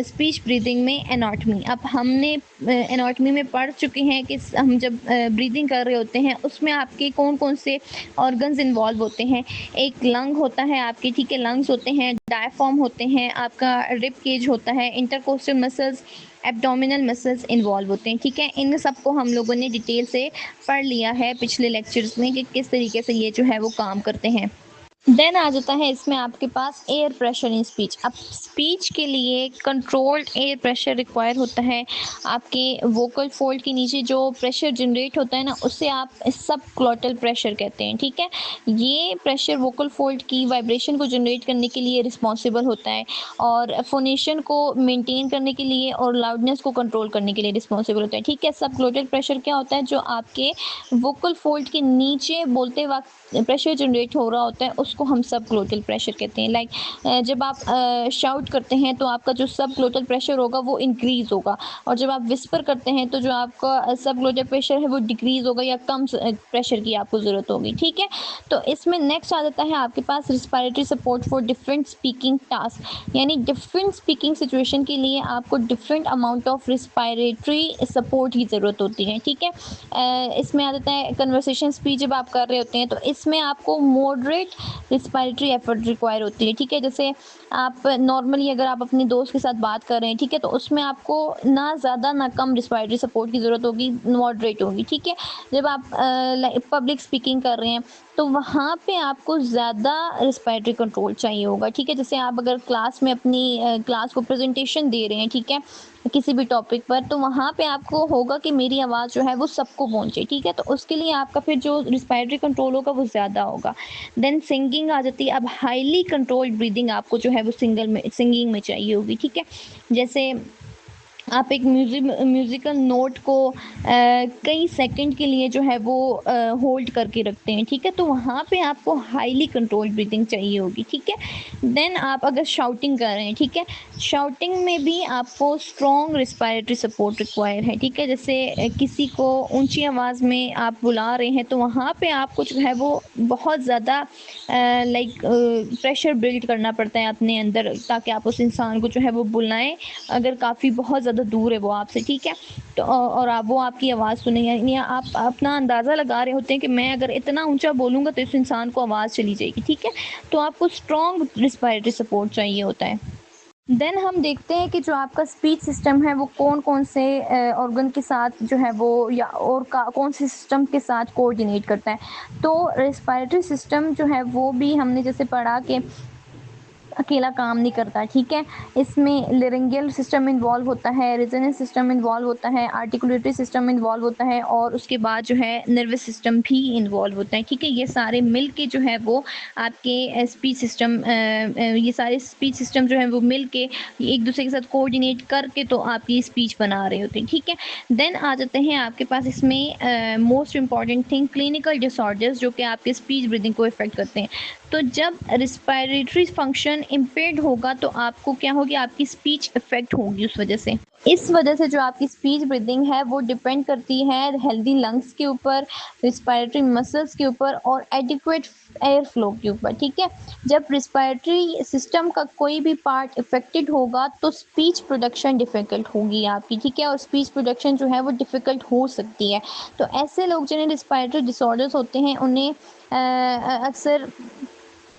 स्पीच ब्रीदिंग में एनाटमी। अब हमने एनाटमी में पढ़ चुके हैं कि हम जब ब्रीदिंग कर रहे होते हैं उसमें आपके कौन कौन से ऑर्गन्स इन्वॉल्व होते हैं। एक लंग होता है आपके, ठीक है, लंग्स होते हैं, डायफ्राम होते हैं, आपका रिब केज होता है, intercostal muscles, abdominal muscles involve होते हैं, ठीक है। इन सबको हम लोगों ने डिटेल से पढ़ लिया है पिछले लेक्चर्स में कि किस तरीके से ये जो है वो काम करते हैं। देन आ जाता है इसमें आपके पास एयर प्रेशर इन स्पीच। अब स्पीच के लिए कंट्रोल्ड एयर प्रेशर रिक्वायर होता है। आपके वोकल फोल्ड के नीचे जो प्रेशर जनरेट होता है ना, उससे आप सब ग्लोटल प्रेशर कहते हैं, ठीक है। ये प्रेशर वोकल फोल्ड की वाइब्रेशन को जनरेट करने के लिए रिस्पॉन्सिबल होता है और फोनेशन को मेंटेन करने के लिए और लाउडनेस को कंट्रोल करने के लिए रिस्पॉन्सिबल होता है, ठीक है। सब ग्लोटल प्रेशर क्या होता है, जो आपके वोकल फोल्ड के नीचे बोलते वक्त प्रेशर जनरेट हो रहा होता है, उसको हम सब ग्लोटल प्रेशर कहते हैं। लाइक जब आप शाउट करते हैं तो आपका जो सब ग्लोटल प्रेशर होगा वो इंक्रीज़ होगा, और जब आप विस्पर करते हैं तो जो आपका सब ग्लोटल प्रेशर है वो डिक्रीज़ होगा या कम प्रेशर की आपको ज़रूरत होगी, ठीक है। तो इसमें नेक्स्ट आ जाता है आपके पास respiratory support for different speaking task, यानी डिफरेंट स्पीकिंग सिचुएशन के लिए आपको different amount of respiratory support की ज़रूरत होती है, ठीक है। इसमें आ जाता है कन्वर्सेशन स्पीच जब आप कर रहे होते हैं तो इसमें आपको मॉडरेट रिस्पायरेटरी एफर्ट रिक्वायर होती है, ठीक है। जैसे आप नॉर्मली अगर आप अपने दोस्त के साथ बात कर रहे हैं, ठीक है, तो उसमें आपको ना ज़्यादा ना कम रिस्पायरेटरी सपोर्ट की ज़रूरत होगी, मॉडरेट होगी, ठीक है। जब आप पब्लिक स्पीकिंग कर रहे हैं तो वहाँ पे आपको ज़्यादा रिस्पायरेटरी कंट्रोल चाहिए होगा, ठीक है। जैसे आप अगर क्लास में अपनी क्लास को प्रेजेंटेशन दे रहे हैं, ठीक है, किसी भी टॉपिक पर, तो वहाँ पे आपको होगा कि मेरी आवाज़ जो है वो सबको पहुँचे, ठीक है। तो उसके लिए आपका फिर जो रिस्पायरेटरी कंट्रोल होगा वो ज़्यादा होगा। देन सिंगिंग आ जाती है। अब हाईली कंट्रोल्ड ब्रीदिंग आपको जो है वो सिंगिंग में चाहिए होगी, ठीक है। जैसे आप एक म्यूज़िकल नोट को कई सेकंड के लिए जो है वो होल्ड करके रखते हैं, ठीक है, तो वहाँ पे आपको हाईली कंट्रोल्ड ब्रीदिंग चाहिए होगी, ठीक है। देन आप अगर शाउटिंग कर रहे हैं, ठीक है, शाउटिंग में भी आपको स्ट्रॉन्ग रिस्पायरेटरी सपोर्ट रिक्वायर है, ठीक है। जैसे किसी को ऊंची आवाज़ में आप बुला रहे हैं तो वहाँ पे आपको जो है वो बहुत ज़्यादा लाइक प्रेशर बिल्ड करना पड़ता है अपने अंदर, ताकि आप उस इंसान को जो है वो बुलाएं अगर काफ़ी बहुत ज़्यादा दूर है वो आपसे, ठीक है। तो और आप वो आपकी आवाज़ सुने, यानी आप अपना अंदाज़ा लगा रहे होते हैं कि मैं अगर इतना ऊंचा बोलूँगा तो इस इंसान को आवाज़ चली जाएगी, ठीक है। तो आपको स्ट्रॉन्ग रिस्पायरेटरी सपोर्ट चाहिए होता है। देन हम देखते हैं कि जो आपका स्पीच सिस्टम है वो कौन कौन से ऑर्गन के साथ जो है वो या और कौन से सिस्टम के साथ कोऑर्डिनेट करता है। तो रिस्पायरेटरी सिस्टम जो है वो भी हमने जैसे पढ़ा कि अकेला काम नहीं करता, ठीक है। इसमें लेरिंगियल सिस्टम इन्वॉल्व होता है, रेजोनेंस सिस्टम इन्वॉल्व होता है, आर्टिकुलेटरी सिस्टम इन्वॉल्व होता है और उसके बाद जो है नर्वस सिस्टम भी इन्वॉल्व होता है, ठीक है। ये सारे मिल के जो है वो आपके स्पीच सिस्टम ये सारे स्पीच सिस्टम जो है वो मिल के एक दूसरे के साथ कोऑर्डिनेट करके तो आपकी स्पीच बना रहे होते हैं, ठीक है। देन आ जाते हैं आपके पास इसमें most important thing clinical disorders, जो कि आपके स्पीच ब्रीदिंग को इफेक्ट करते हैं। तो जब रिस्पायरेटरी फंक्शन इम्पेयर्ड होगा तो आपको क्या होगी, आपकी स्पीच इफेक्ट होगी उस वजह से। इस वजह से जो आपकी स्पीच ब्रीदिंग है वो डिपेंड करती है हेल्दी लंग्स के ऊपर, रिस्पायरेटरी मसल्स के ऊपर और एडिक्वेट एयर फ्लो के ऊपर, ठीक है। जब रिस्पायरेटरी सिस्टम का कोई भी पार्ट इफेक्टेड होगा तो स्पीच प्रोडक्शन डिफ़िकल्ट होगी आपकी, ठीक है, और स्पीच प्रोडक्शन जो है वो डिफ़िकल्ट हो सकती है। तो ऐसे लोग जिन्हें रिस्पायरेटरी डिसऑर्डर्स होते हैं उन्हें अक्सर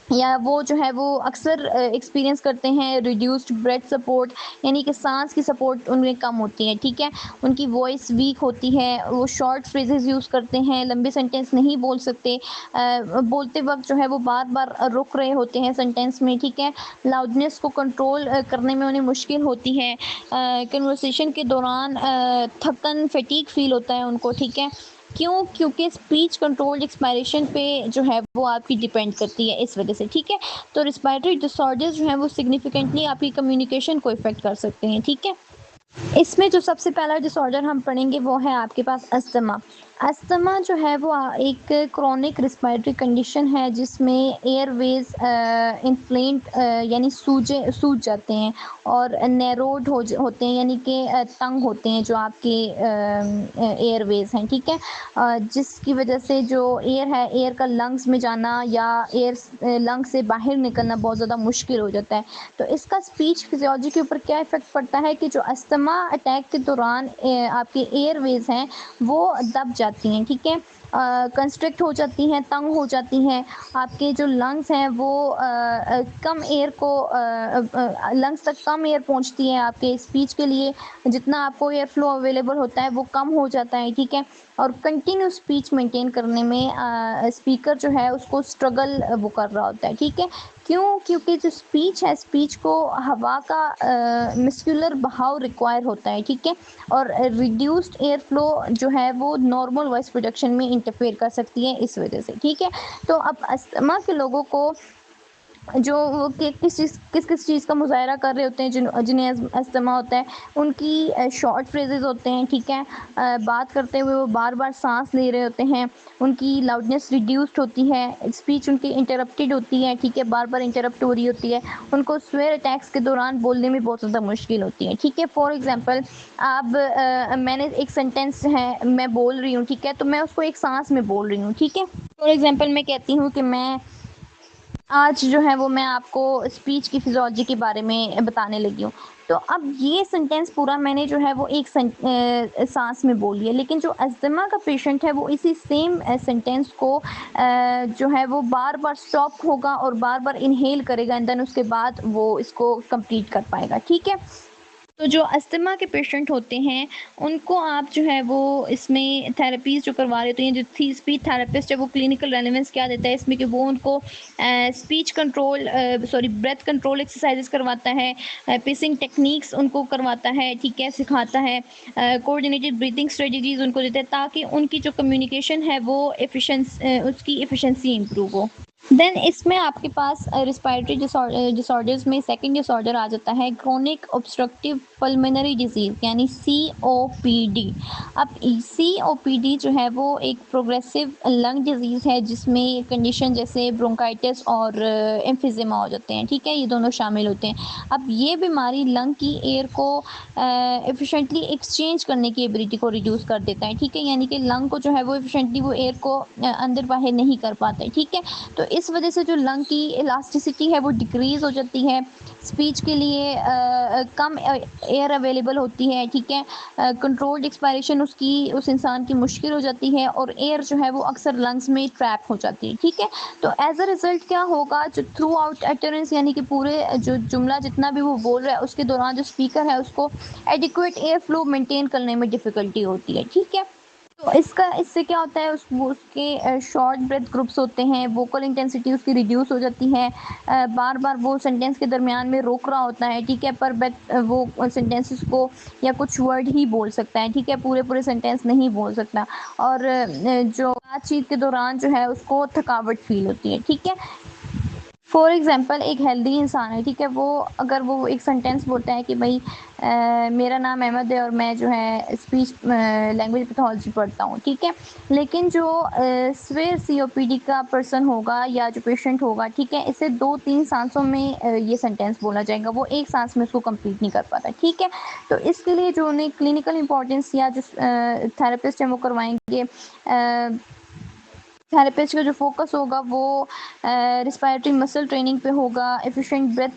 या वो जो है वो अक्सर एक्सपीरियंस करते हैं रिड्यूस्ड ब्रेथ सपोर्ट, यानी कि सांस की सपोर्ट उनमें कम होती है, ठीक है। उनकी वॉइस वीक होती है, वो शॉर्ट फ्रेजेस यूज़ करते हैं, लंबे सेंटेंस नहीं बोल सकते, बोलते वक्त जो है वो बार बार रुक रहे होते हैं सेंटेंस में, ठीक है। लाउडनेस को कंट्रोल करने में उन्हें मुश्किल होती है, कन्वर्सेशन के दौरान थकन फटीग फील होता है उनको, ठीक है। क्यों? क्योंकि स्पीच कंट्रोल एक्सपायरेशन पे जो है वो आपकी डिपेंड करती है इस वजह से, ठीक है। तो रिस्पायरेटरी डिसऑर्डर्स जो हैं वो सिग्निफिकेंटली आपकी कम्युनिकेशन को इफेक्ट कर सकते हैं, ठीक है। इसमें जो सबसे पहला डिसऑर्डर हम पढ़ेंगे वो है आपके पास अस्थमा। अस्थमा जो है वो एक क्रोनिक रिस्पायरेटरी कंडीशन है जिसमें एयरवेज इन्फ्लेम्ड यानी सूज जाते हैं और नैरोड होते हैं, यानी कि तंग होते हैं जो आपके एयरवेज हैं, ठीक है। जिसकी वजह से जो एयर का लंग्स में जाना या एयर लंग्स से बाहर निकलना बहुत ज़्यादा मुश्किल हो जाता है। तो इसका स्पीच फिजियोलॉजी के ऊपर क्या इफ़ेक्ट पड़ता है कि जो अस्थमा अटैक के दौरान आपके एयरवेज हैं वो दब जाती हैं, ठीक है, कंस्ट्रिक्ट हो जाती हैं, तंग हो जाती हैं। आपके जो लंग्स हैं वो कम एयर को लंग्स तक कम एयर पहुंचती है, आपके स्पीच के लिए जितना आपको एयर फ्लो अवेलेबल होता है वो कम हो जाता है, ठीक है। और कंटिन्यू स्पीच मेंटेन करने में स्पीकर जो है उसको स्ट्रगल वो कर रहा होता है, ठीक है। क्यों? क्योंकि जो स्पीच है, स्पीच को हवा का मस्कुलर बहाव रिक्वायर होता है, ठीक है, और रिड्यूस्ड एयर फ्लो जो है वो नॉर्मल वॉइस प्रोडक्शन में इंटरफेयर कर सकती है इस वजह से, ठीक है। तो अब अस्थमा के लोगों को जो वो किस चीज़ का मुज़ाहरा कर रहे होते हैं जिन्हें अस्थमा होता है, उनकी शॉर्ट फ्रेजेस होते हैं, ठीक है। बात करते हुए वो बार बार सांस ले रहे होते हैं, उनकी लाउडनेस रिड्यूस्ड होती है, स्पीच उनकी इंटरप्टेड होती है, ठीक है, बार बार इंटरप्ट हो रही होती है, उनको स्वेयर अटैक्स के दौरान बोलने में बहुत ज़्यादा मुश्किल होती है, ठीक है। फॉर एग्जाम्पल अब मैंने एक सेंटेंस है, मैं बोल रही हूँ, ठीक है, तो मैं उसको एक सांस में बोल रही हूँ, ठीक है। फॉर एग्जाम्पल मैं कहती हूँ कि मैं आज जो है वो मैं आपको स्पीच की फिजियोलॉजी के बारे में बताने लगी हूँ। तो अब ये सेंटेंस पूरा मैंने जो है वो एक सांस में बोल लिया, लेकिन जो अस्थमा का पेशेंट है वो इसी सेम सेंटेंस को जो है वो बार बार स्टॉप होगा और बार बार इनहेल करेगा एंड देन उसके बाद वो इसको कंप्लीट कर पाएगा, ठीक है। तो जो अस्थमा के पेशेंट होते हैं उनको आप जो है वो इसमें थेरेपीज़ जो करवा रहे होते हैं, जो स्पीच थेरेपिस्ट है वो क्लिनिकल रेलेवेंस क्या देता है इसमें कि वो उनको speech control breath control exercises करवाता है, पेसिंग टेक्निक्स उनको करवाता है, ठीक है, सिखाता है, कोऑर्डिनेटेड ब्रीथिंग स्ट्रेटजीज उनको देता है ताकि उनकी जो कम्युनिकेशन है वो उसकी एफिशिएंसी इम्प्रूव हो। देन इसमें आपके पास रिस्पायरेटरी डिसऑर्डर्स में सेकंड डिसऑर्डर आ जाता है क्रोनिक ऑब्स्ट्रक्टिव पल्मोनरी डिजीज़ यानी COPD। अब COPD जो है वो एक प्रोग्रेसिव लंग डिजीज़ है जिसमें कंडीशन जैसे ब्रोंकाइटिस और एम्फिजिमा हो जाते हैं, ठीक है, ये दोनों शामिल होते हैं। अब ये बीमारी लंग की एयर को एफिशिएंटली एक्सचेंज करने की एबिलिटी को रिड्यूस कर देता है, ठीक है, यानी कि लंग को जो है वो एफिशिएंटली वो एयर को अंदर बाहर नहीं कर पाता है, ठीक है। तो इस वजह से जो लंग की इलास्टिसिटी है वो डिक्रीज़ हो जाती है, स्पीच के लिए कम एयर अवेलेबल होती है, ठीक है, कंट्रोल्ड एक्सपायरेशन उस इंसान की मुश्किल हो जाती है और एयर जो है वो अक्सर लंग्स में ट्रैप हो जाती है, ठीक है। तो एज अ रिज़ल्ट क्या होगा, जो थ्रू आउट एटरेंस यानी कि पूरे जो जुमला जितना भी वो बोल रहा है उसके दौरान जो स्पीकर है उसको एडिक्वेट एयर फ्लो मेंटेन करने में डिफ़िकल्टी होती है, ठीक है। तो इससे क्या होता है, उसके शॉर्ट ब्रेथ ग्रुप्स होते हैं, वोकल इंटेंसिटी उसकी रिड्यूस हो जाती है, बार बार वो सेंटेंस के दरमियान में रोक रहा होता है, ठीक है, पर वो सेंटेंसेस को या कुछ वर्ड ही बोल सकता है, ठीक है, पूरे पूरे सेंटेंस नहीं बोल सकता, और जो बातचीत के दौरान जो है उसको थकावट फील होती है, ठीक है। फॉर एग्जांपल एक हेल्दी इंसान है, ठीक है, वो अगर वो एक सेंटेंस बोलता है कि भाई मेरा नाम अहमद है और मैं जो है स्पीच लैंग्वेज पैथोलॉजी पढ़ता हूँ, ठीक है, लेकिन जो सिवियर सीओपीडी का पर्सन होगा या जो पेशेंट होगा, ठीक है, इसे 2-3 सांसों में ये सेंटेंस बोला जाएगा, वो एक सांस में उसको कंप्लीट नहीं कर पाता, ठीक है। तो इसके लिए जो उन्हें क्लिनिकल इंपॉर्टेंस या जो थेरेपिस्ट हैं वो करवाएंगे, थेरेपिस्ट का जो फोकस होगा वो रिस्पायरेटरी मसल ट्रेनिंग पे होगा, एफिशिएंट ब्रेथ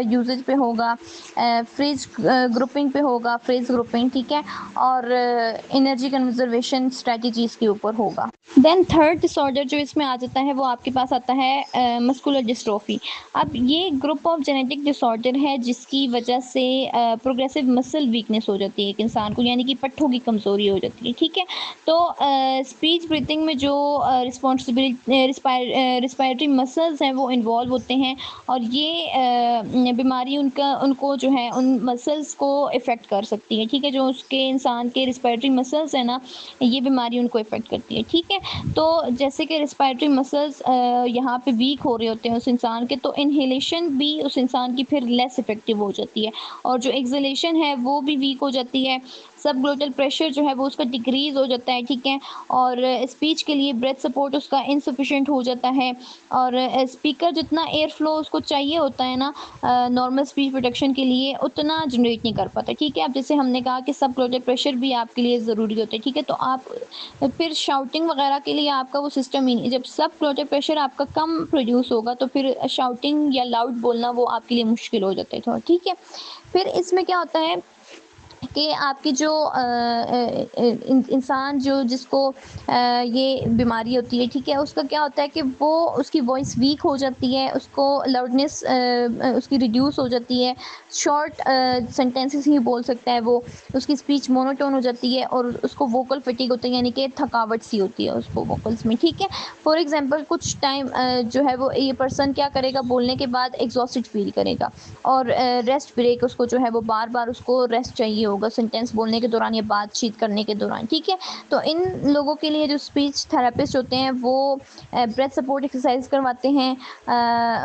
यूजेज पे होगा, फ्रेज ग्रुपिंग पे होगा, फ्रेज ग्रुपिंग, ठीक है, और एनर्जी कंजर्वेशन स्ट्रेटजीज के ऊपर होगा। देन थर्ड डिसऑर्डर जो इसमें आ जाता है वो आपके पास आता है मस्कुलर डिस्ट्रोफी। अब ये ग्रुप ऑफ जेनेटिक डिसऑर्डर है जिसकी वजह से प्रोग्रेसिव मसल वीकनेस हो जाती है एक इंसान को, यानी कि पट्ठों की कमज़ोरी हो जाती है, ठीक है। तो स्पीच ब्रीथिंग में जो रिस्पायरेटरी मसल्स हैं वो इन्वॉल्व होते हैं, और ये बीमारी उनको जो है उन मसल्स को इफ़ेक्ट कर सकती है, ठीक है, जो उसके इंसान के रिस्पायरेटरी मसल्स हैं ना, ये बीमारी उनको इफ़ेक्ट करती है, ठीक है। तो जैसे कि रिस्पायरेटरी मसल्स यहाँ पे वीक हो रहे होते हैं उस इंसान के, तो इनहेलेशन भी उस इंसान की फिर लेस इफ़ेक्टिव हो जाती है, और जो एक्सहेलेशन है वो भी वीक हो जाती है, सब ग्लोटल प्रेशर जो है वो उसका डिक्रीज़ हो जाता है, ठीक है, और स्पीच के लिए ब्रेथ सपोर्ट उसका इनसफिशिएंट हो जाता है, और स्पीकर जितना एयर फ्लो उसको चाहिए होता है ना नॉर्मल स्पीच प्रोटेक्शन के लिए, उतना जनरेट नहीं कर पाता, ठीक है। अब जैसे हमने कहा कि सब ग्लोटल प्रेशर भी आपके लिए ज़रूरी होता है, ठीक है, तो आप फिर शाउटिंग वगैरह के लिए आपका वो सिस्टम ही नहीं, जब सब ग्लोटल प्रेशर आपका कम प्रोड्यूस होगा तो फिर शाउटिंग या लाउड बोलना वो आपके लिए मुश्किल हो जाता है थोड़ा, ठीक है। फिर इसमें क्या होता है कि आपकी जो इंसान जो जिसको ये बीमारी होती है, ठीक है, उसका क्या होता है कि वो उसकी वॉइस वीक हो जाती है, उसको लाउडनेस उसकी रिड्यूस हो जाती है, शॉर्ट सेंटेंसेस ही बोल सकता है वो, उसकी स्पीच मोनोटोन हो जाती है, और उसको वोकल फटीग होता है, यानी कि थकावट सी होती है उसको वोकल्स में, ठीक है। फॉर एग्जांपल कुछ टाइम जो है वो ये पर्सन क्या करेगा, बोलने के बाद एग्जॉस्टेड फील करेगा, और रेस्ट ब्रेक उसको जो है वो बार बार उसको रेस्ट चाहिए होगा सेंटेंस बोलने के दौरान या बातचीत करने के दौरान, ठीक है। तो इन लोगों के लिए जो स्पीच थेरेपिस्ट होते हैं वो ब्रेथ सपोर्ट एक्सरसाइज करवाते हैं,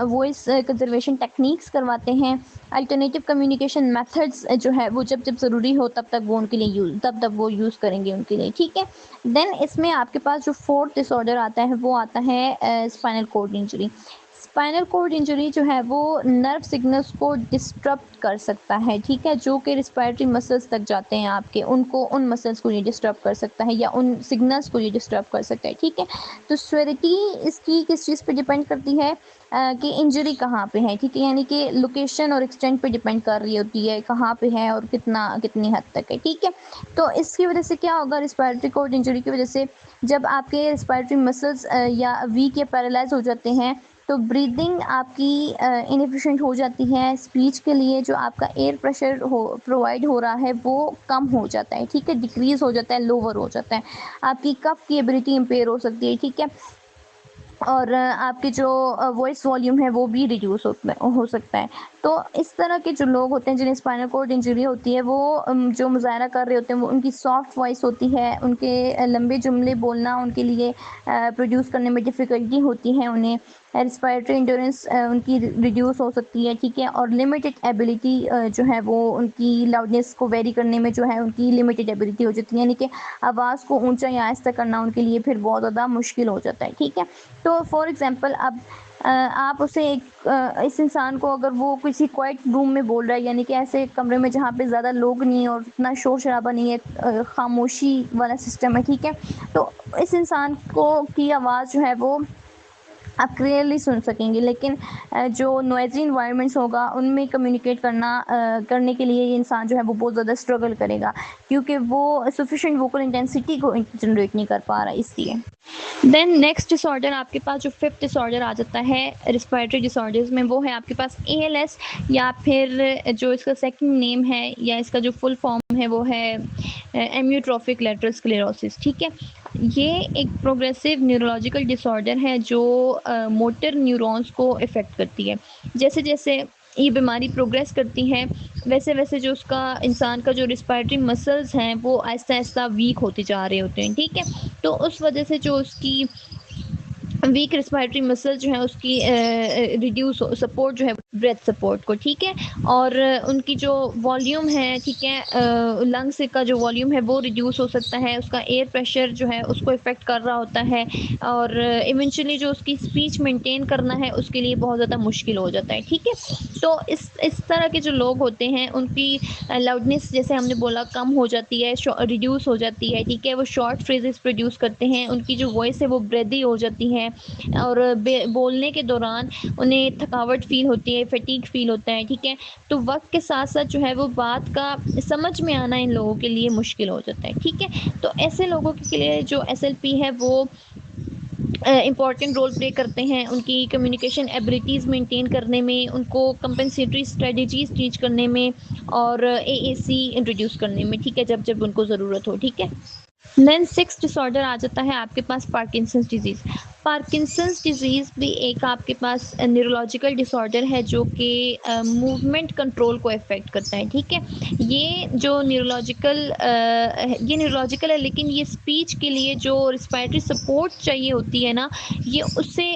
वॉइस कंजर्वेशन टेक्निक्स करवाते हैं, अल्टरनेटिव कम्युनिकेशन मेथड्स जो है वो जब जब ज़रूरी हो तब तक वो उनके लिए तब वो यूज़ करेंगे उनके लिए, ठीक है। देन इसमें आपके पास जो फोर्थ डिसऑर्डर आता है वो आता है spinal cord injury. Spinal cord injury जो है वो नर्व सिग्नल्स को डिस्टर्ब कर सकता है, ठीक है, जो कि रिस्पायरेटरी मसल्स तक जाते हैं आपके, उनको उन मसल्स को ये डिस्टर्ब कर सकता है या उन सिग्नल्स को ये डिस्टर्ब कर सकता है, ठीक है। तो स्वेरिटी इसकी किस चीज़ पे डिपेंड करती है कि इंजरी कहाँ पे है, ठीक है, यानी कि लोकेशन और एक्सटेंट पे डिपेंड कर रही होती है कहाँ पे है और कितनी हद तक है, ठीक है। तो इसकी वजह से क्या होगा, रिस्पायरेटरी कॉर्ड इंजरी की वजह से जब आपके रिस्पायरेटरी मसल्स या वीक या पैरालाइज हो जाते हैं तो ब्रीदिंग आपकी इनएफिशिएंट हो जाती है, स्पीच के लिए जो आपका एयर प्रेशर प्रोवाइड हो रहा है वो कम हो जाता है, ठीक है, डिक्रीज़ हो जाता है, लोअर हो जाता है, आपकी कफ की एबिलिटी इम्पेयर हो सकती है, ठीक है, और आपकी जो वॉइस वॉल्यूम है वो भी रिड्यूस हो सकता है। तो इस तरह के जो लोग होते हैं जिन्हें स्पाइनल कॉर्ड इंजरी होती है वो जो मुज़ाहरा कर रहे होते हैं वो उनकी सॉफ्ट वॉइस होती है, उनके लंबे जुमले बोलना उनके लिए प्रोड्यूस करने में डिफ़िकल्टी होती है, उन्हें रिस्पायरेटरी एंड्योरेंस उनकी रिड्यूस हो सकती है, ठीक है, और लिमिटेड एबिलिटी जो है वो उनकी लाउडनेस को वेरी करने में जो है उनकी लिमिटेड एबिलिटी हो जाती है, यानी कि आवाज़ को ऊंचा या आहिस्ता करना उनके लिए फिर बहुत ज़्यादा मुश्किल हो जाता है, ठीक है। तो फॉर एग्जांपल अब आप उसे इस इंसान को अगर वो किसी क्वाइट रूम में बोल रहा है, यानी कि ऐसे कमरे में जहाँ पे ज़्यादा लोग नहीं है और इतना शोर शराबा नहीं है, खामोशी वाला सिस्टम है, ठीक है, तो इस इंसान को की आवाज़ जो है वो आप क्लियरली सुन सकेंगे, लेकिन जो नॉइज़ी इन्वायरमेंट्स होगा उनमें कम्युनिकेट करने के लिए ये इंसान जो है वो बहुत ज़्यादा स्ट्रगल करेगा, क्योंकि वो सफिशिएंट वोकल इंटेंसिटी को जनरेट नहीं कर पा रहा इसलिए। देन नेक्स्ट डिसऑर्डर आपके पास जो फिफ्थ डिसऑर्डर आ जाता है रिस्पायरेटरी डिसऑर्डर्स में, वो है आपके पास एएलएस, या फिर जो इसका सेकंड नेम है या इसका जो फुल फॉर्म है वो है एम्योट्रोफिक लेटरल स्क्लेरोसिस, ठीक है। ये एक प्रोग्रेसिव न्यूरोलॉजिकल डिसऑर्डर है जो मोटर न्यूरॉन्स को इफ़ेक्ट करती है। जैसे जैसे ये बीमारी प्रोग्रेस करती है वैसे वैसे जो उसका इंसान का जो रिस्पायरेटरी मसल्स हैं वो आहिस्ता आहिस्ता वीक होते जा रहे होते हैं, ठीक है। तो उस वजह से जो उसकी वीक रिस्पायरेटरी मसल जो है उसकी रिड्यूस सपोर्ट जो है ब्रेथ सपोर्ट को, ठीक है। और उनकी जो वॉल्यूम है, ठीक है, लंग्स का जो वॉल्यूम है वो रिड्यूस हो सकता है, उसका एयर प्रेशर जो है उसको इफ़ेक्ट कर रहा होता है, और इवेंचुअली जो उसकी स्पीच मेंटेन करना है उसके लिए बहुत ज़्यादा मुश्किल हो जाता है, ठीक है। तो इस तरह के जो लोग होते हैं उनकी लाउडनेस जैसे हमने बोला कम हो जाती है, रिड्यूस हो जाती है, ठीक है। वो शॉर्ट फ्रेजेस प्रोड्यूस करते हैं, उनकी जो वॉइस है वो ब्रेदी हो जाती है, और बोलने के दौरान उन्हें थकावट फील होती है, फटीग फील होता है, ठीक है। तो वक्त के साथ साथ जो है वो बात का समझ में आना इन लोगों के लिए मुश्किल हो जाता है, ठीक है। तो ऐसे लोगों के लिए जो SLP है वो इम्पॉर्टेंट रोल प्ले करते हैं, उनकी कम्युनिकेशन एबिलिटीज़ मेंटेन करने में, उनको कंपेंसेटरी स्ट्रेटजीज टीच करने में, और AAC इंट्रोड्यूस करने में, ठीक है, जब जब उनको ज़रूरत हो, ठीक है। देन 6 डिसऑर्डर आ जाता है आपके पास पार्किंसंस डिजीज़। पार्किंसंस डिजीज़ भी एक आपके पास न्यूरोलॉजिकल डिसऑर्डर है जो कि मूवमेंट कंट्रोल को अफेक्ट करता है, ठीक है। ये न्यूरोलॉजिकल है, लेकिन ये स्पीच के लिए जो रिस्पायरेटरी सपोर्ट चाहिए होती है ना, ये उससे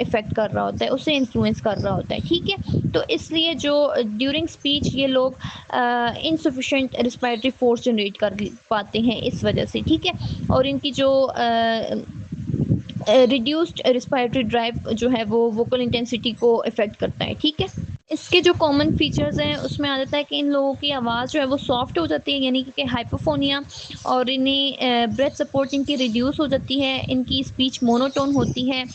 इफ़ेक्ट कर रहा होता है, उससे इन्फ्लुएंस कर रहा होता है, ठीक है। तो इसलिए जो ड्यूरिंग स्पीच ये लोग इनसफिशेंट रिस्पायरेटरी फोर्स जनरेट कर पाते हैं इस वजह से, ठीक है। और इनकी जो रिड्यूस्ड रिस्पायरेटरी ड्राइव जो है वो वोकल इंटेंसिटी को इफ़ेक्ट करता है, ठीक है। इसके जो कॉमन फीचर्स हैं उसमें आ जाता है कि इन लोगों की आवाज़ जो है वो सॉफ्ट हो जाती है, यानी कि हाइपोफोनिया, और इन्हें ब्रेथ सपोर्ट इनकी रिड्यूस हो जाती है, इनकी स्पीच मोनोटोन होती है,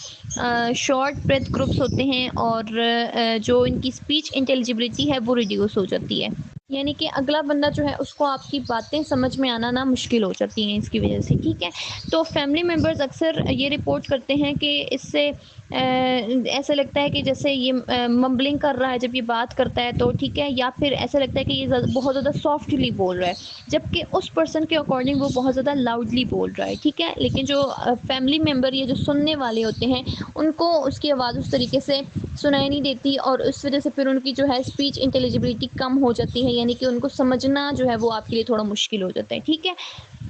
शॉर्ट ब्रेथ ग्रुप्स होते हैं, और जो इनकी स्पीच इंटेलिजिबिलिटी है वो रिड्यूस हो जाती है, यानी कि अगला बंदा जो है उसको आपकी बातें समझ में आना ना मुश्किल हो जाती हैं इसकी वजह से, ठीक है। तो फैमिली मेम्बर्स अक्सर ये रिपोर्ट करते हैं कि इससे ऐसा लगता है कि जैसे ये मम्बलिंग कर रहा है जब ये बात करता है, तो ठीक है, या फिर ऐसा लगता है कि ये बहुत ज़्यादा सॉफ्टली बोल रहा है, जबकि उस पर्सन के अकॉर्डिंग वो बहुत ज़्यादा लाउडली बोल रहा है, ठीक है। लेकिन जो फैमिली मेम्बर या जो सुनने वाले होते हैं उनको उसकी आवाज़ उस तरीके से सुनाई नहीं देती, और उस वजह से फिर उनकी जो है स्पीच इंटेलिजिबिलिटी कम हो जाती है, यानी कि उनको समझना जो है वो आपके लिए थोड़ा मुश्किल हो जाता है, ठीक है।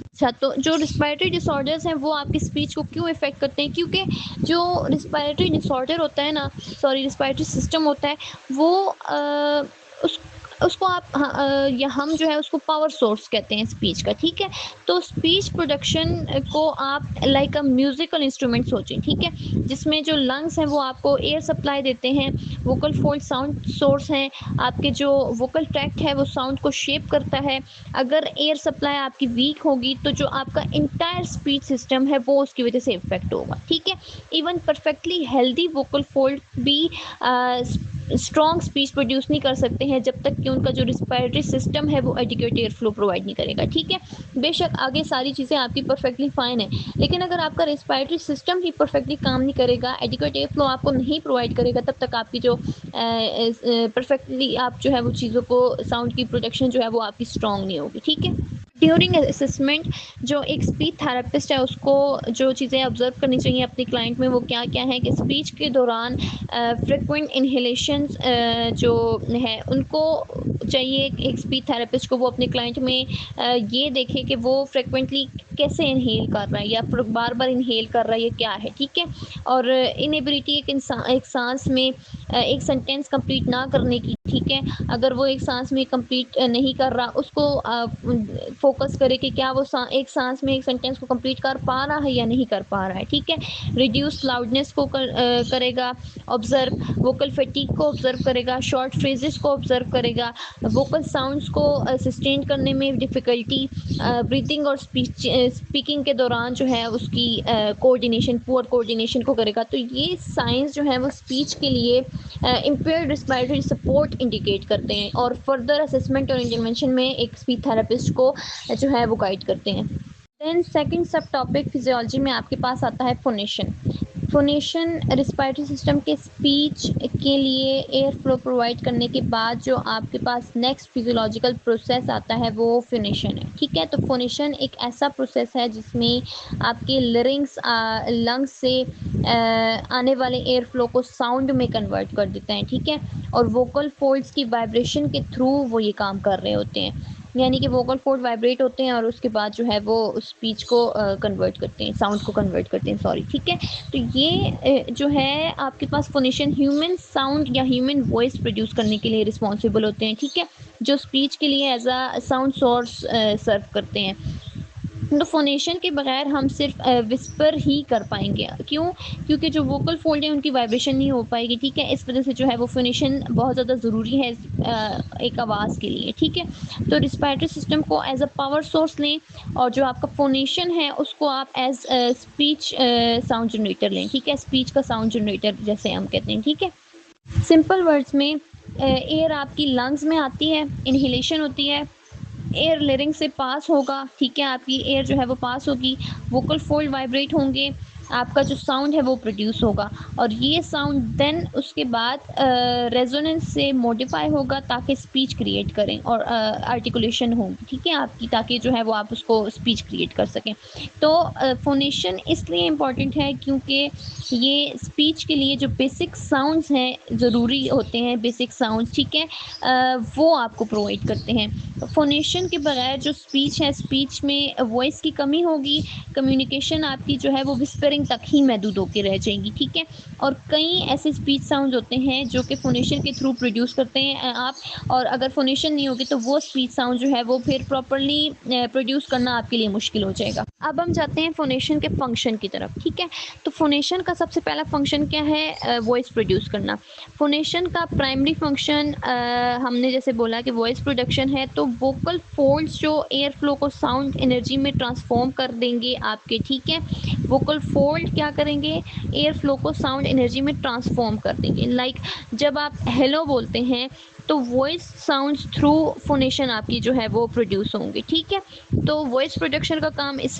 अच्छा, तो जो रिस्पायरेटरी डिसऑर्डर्स हैं वो आपकी स्पीच को क्यों इफ़ेक्ट करते हैं? क्योंकि जो रिस्पायरेटरी डिसऑर्डर होता है ना, सॉरी, रिस्पायरेटरी सिस्टम होता है वो उस उसको आप या हम जो है उसको पावर सोर्स कहते हैं स्पीच का, ठीक है। तो स्पीच प्रोडक्शन को आप लाइक अ म्यूज़िकल इंस्ट्रूमेंट सोचें, ठीक है, जिसमें जो लंग्स हैं वो आपको एयर सप्लाई देते हैं, वोकल फोल्ड साउंड सोर्स हैं, आपके जो वोकल ट्रैक्ट है वो साउंड को शेप करता है। अगर एयर सप्लाई आपकी वीक होगी तो जो आपका इंटायर स्पीच सिस्टम है वो उसकी वजह से इफेक्ट होगा, ठीक है। Even perfectly healthy vocal fold भी स्ट्रॉन्ग स्पीच प्रोड्यूस नहीं कर सकते हैं जब तक कि उनका जो रिस्पायरेटरी सिस्टम है वो एडिक्वेट एयर फ्लो प्रोवाइड नहीं करेगा, ठीक है। बेशक आगे सारी चीज़ें आपकी परफेक्टली फाइन है, लेकिन अगर आपका रिस्पायरेटरी सिस्टम ही परफेक्टली काम नहीं करेगा, एडिक्वेट एयर फ्लो आपको नहीं प्रोवाइड करेगा, तब तक आपकी जो परफेक्टली आप जो है वो चीज़ों को साउंड की प्रोडक्शन जो है वो आपकी स्ट्रॉन्ग नहीं होगी, ठीक है। ड्यूरिंग असेसमेंट जो एक स्पीच थेरेपिस्ट है उसको जो चीज़ें ऑब्जर्व करनी चाहिए अपने क्लाइंट में वो क्या क्या है कि स्पीच के दौरान फ्रिक्वेंट इनहेलेशंस जो है उनको चाहिए, एक स्पीच थेरेपिस्ट को वो अपने क्लाइंट में ये देखे कि वो फ्रिक्वेंटली कैसे इनहेल कर रहा है या बार बार इनहेल कर रहा है, ये क्या है, ठीक है। और इनएबिलिटी एक सांस में एक सेंटेंस कंप्लीट ना करने की, ठीक है। अगर वो एक सांस में कंप्लीट नहीं कर रहा, उसको फोकस करे कि क्या वो एक सांस में एक सेंटेंस को कंप्लीट कर पा रहा है या नहीं कर पा रहा है, ठीक है। रिड्यूस लाउडनेस को करेगा ऑब्जर्व, वोकल फटीग को ऑब्जर्व करेगा, शॉर्ट फ्रेजेस को ऑब्जर्व करेगा, वोकल साउंड्स को सस्टेन करने में डिफ़िकल्टी, ब्रीथिंग और स्पीकिंग के दौरान जो है उसकी कोऑर्डिनेशन, पुअर कोऑर्डिनेशन को करेगा। तो ये साइंस जो है वो स्पीच के लिए इम्पेयर्ड रिस्पायरेटरी सपोर्ट इंडिकेट करते हैं, और फर्दर असेसमेंट और इंटरवेंशन में एक स्पीच थेरेपिस्ट को जो है वो गाइड करते हैं। देन सेकंड सब टॉपिक फिजियोलॉजी में आपके पास आता है फोनेशन। फोनेशन रिस्पायरेटरी सिस्टम के स्पीच के लिए एयर फ्लो प्रोवाइड करने के बाद जो आपके पास नेक्स्ट फिजियोलॉजिकल प्रोसेस आता है वो फोनेशन है, ठीक है। तो फोनेशन एक ऐसा प्रोसेस है जिसमें आपके लिरिंग्स लंग्स से आने वाले एयर फ्लो को साउंड में कन्वर्ट कर देते हैं, ठीक है। और वोकल फोल्ड्स की वाइब्रेशन के थ्रू वो ये काम कर रहे होते हैं। यानी कि वोकल फोल्ड वाइब्रेट होते हैं और उसके बाद जो है वो स्पीच को कन्वर्ट करते हैं, साउंड को कन्वर्ट करते हैं, सॉरी, ठीक है। तो ये जो है आपके पास फोनेशन ह्यूमन साउंड या ह्यूमन वॉइस प्रोड्यूस करने के लिए रिस्पॉन्सिबल होते हैं, ठीक है, जो स्पीच के लिए एज अ साउंड सोर्स सर्व करते हैं। तो फोनेशन के बगैर हम सिर्फ विस्पर ही कर पाएंगे। क्यों? क्योंकि जो वोकल फोल्ड है उनकी वाइब्रेशन नहीं हो पाएगी, ठीक है। इस वजह से जो है वो फोनेशन बहुत ज़्यादा ज़रूरी है एक आवाज़ के लिए, ठीक है। तो रिस्पायरेटरी सिस्टम को एज अ पावर सोर्स लें और जो आपका फोनेशन है उसको आप एज स्पीच साउंड जनरेटर लें, ठीक है, स्पीच का साउंड जनरेटर जैसे हम कहते हैं, ठीक है। सिंपल वर्ड्स में एयर आपकी लंग्स में आती है, इनहेलेशन होती है, एयर लेरिंग से पास होगा, ठीक है, आपकी एयर जो है वो पास होगी, वोकल फोल्ड वाइब्रेट होंगे, आपका जो साउंड है वो प्रोड्यूस होगा और ये साउंड देन उसके बाद रेजोनेंस से मॉडिफाई होगा ताकि स्पीच क्रिएट करें और आर्टिकुलेशन होगी, ठीक है, आपकी, ताकि जो है वो आप उसको स्पीच क्रिएट कर सकें। तो फोनेशन इसलिए इम्पॉर्टेंट है क्योंकि ये स्पीच के लिए जो बेसिक साउंड्स हैं ज़रूरी होते हैं, बेसिक साउंड्स, ठीक है, वो आपको प्रोवाइड करते हैं। फोनेशन के बगैर जो स्पीच है, स्पीच में वॉइस की कमी होगी, कम्युनिकेशन आपकी जो है वो विस्परिंग तक ही महदूद होकर रह जाएगी, ठीक है। और कई ऐसे स्पीच साउंड होते हैं जो कि फोनेशन के थ्रू प्रोड्यूस करते हैं आप, और अगर फोनेशन नहीं होगी तो वो स्पीच साउंड जो है वो फिर प्रॉपरली प्रोड्यूस करना आपके लिए मुश्किल हो जाएगा। अब हम जाते हैं फोनेशन के फंक्शन की तरफ, ठीक है। तो फोनेशन का सबसे पहला फंक्शन क्या है? वॉइस प्रोड्यूस करना। फोनेशन का प्राइमरी फंक्शन हमने जैसे बोला कि वॉइस प्रोडक्शन है, तो वोकल फोल्ड्स जो एयर फ्लो को साउंड एनर्जी में ट्रांसफॉर्म कर देंगे आपके, ठीक है। वोकल फोल्ड क्या करेंगे? एयर फ्लो को साउंड एनर्जी में ट्रांसफॉर्म कर देंगे। लाइक जब आप हेलो बोलते हैं तो वॉइस साउंड्स थ्रू फोनेशन आपकी जो है वो प्रोड्यूस होंगे, ठीक है। तो वॉइस प्रोडक्शन का काम इस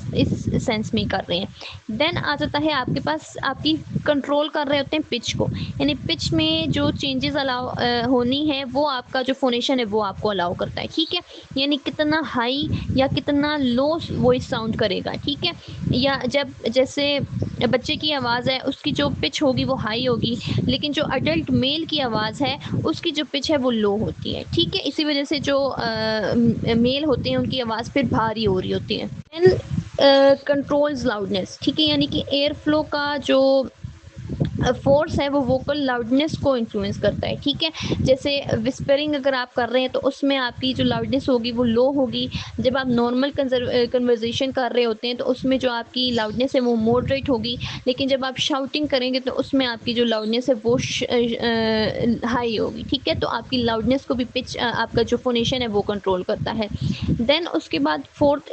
सेंस में कर रहे हैं। देन आ जाता है आपके पास, आपकी कंट्रोल कर रहे होते हैं पिच को, यानी पिच में जो चेंजेस अलाउ होनी है वो आपका जो फोनेशन है वो आपको अलाउ करता है, ठीक है। यानी कितना हाई या कितना लो वॉइस साउंड करेगा, ठीक है। या जब जैसे बच्चे की आवाज़ है उसकी जो पिच होगी वो हाई होगी, लेकिन जो अडल्ट मेल की आवाज़ है उसकी जो पिच है वो लो होती है, ठीक है। इसी वजह से जो मेल होते हैं उनकी आवाज़ फिर भारी हो रही होती है। देन कंट्रोल्स लाउडनेस, ठीक है, यानी कि एयर फ्लो का जो फोर्स है वो वोकल लाउडनेस को इन्फ्लुएंस करता है, ठीक है। जैसे विस्परिंग अगर आप कर रहे हैं तो उसमें आपकी जो लाउडनेस होगी वो लो होगी। जब आप नॉर्मल कन्वर्जेशन कर रहे होते हैं तो उसमें जो आपकी लाउडनेस है वो मॉडरेट होगी, लेकिन जब आप शाउटिंग करेंगे तो उसमें आपकी जो लाउडनेस है वो हाई होगी, ठीक है। तो आपकी लाउडनेस को भी पिच आपका जो फोनेशन है वो कंट्रोल करता है। देन उसके बाद फोर्थ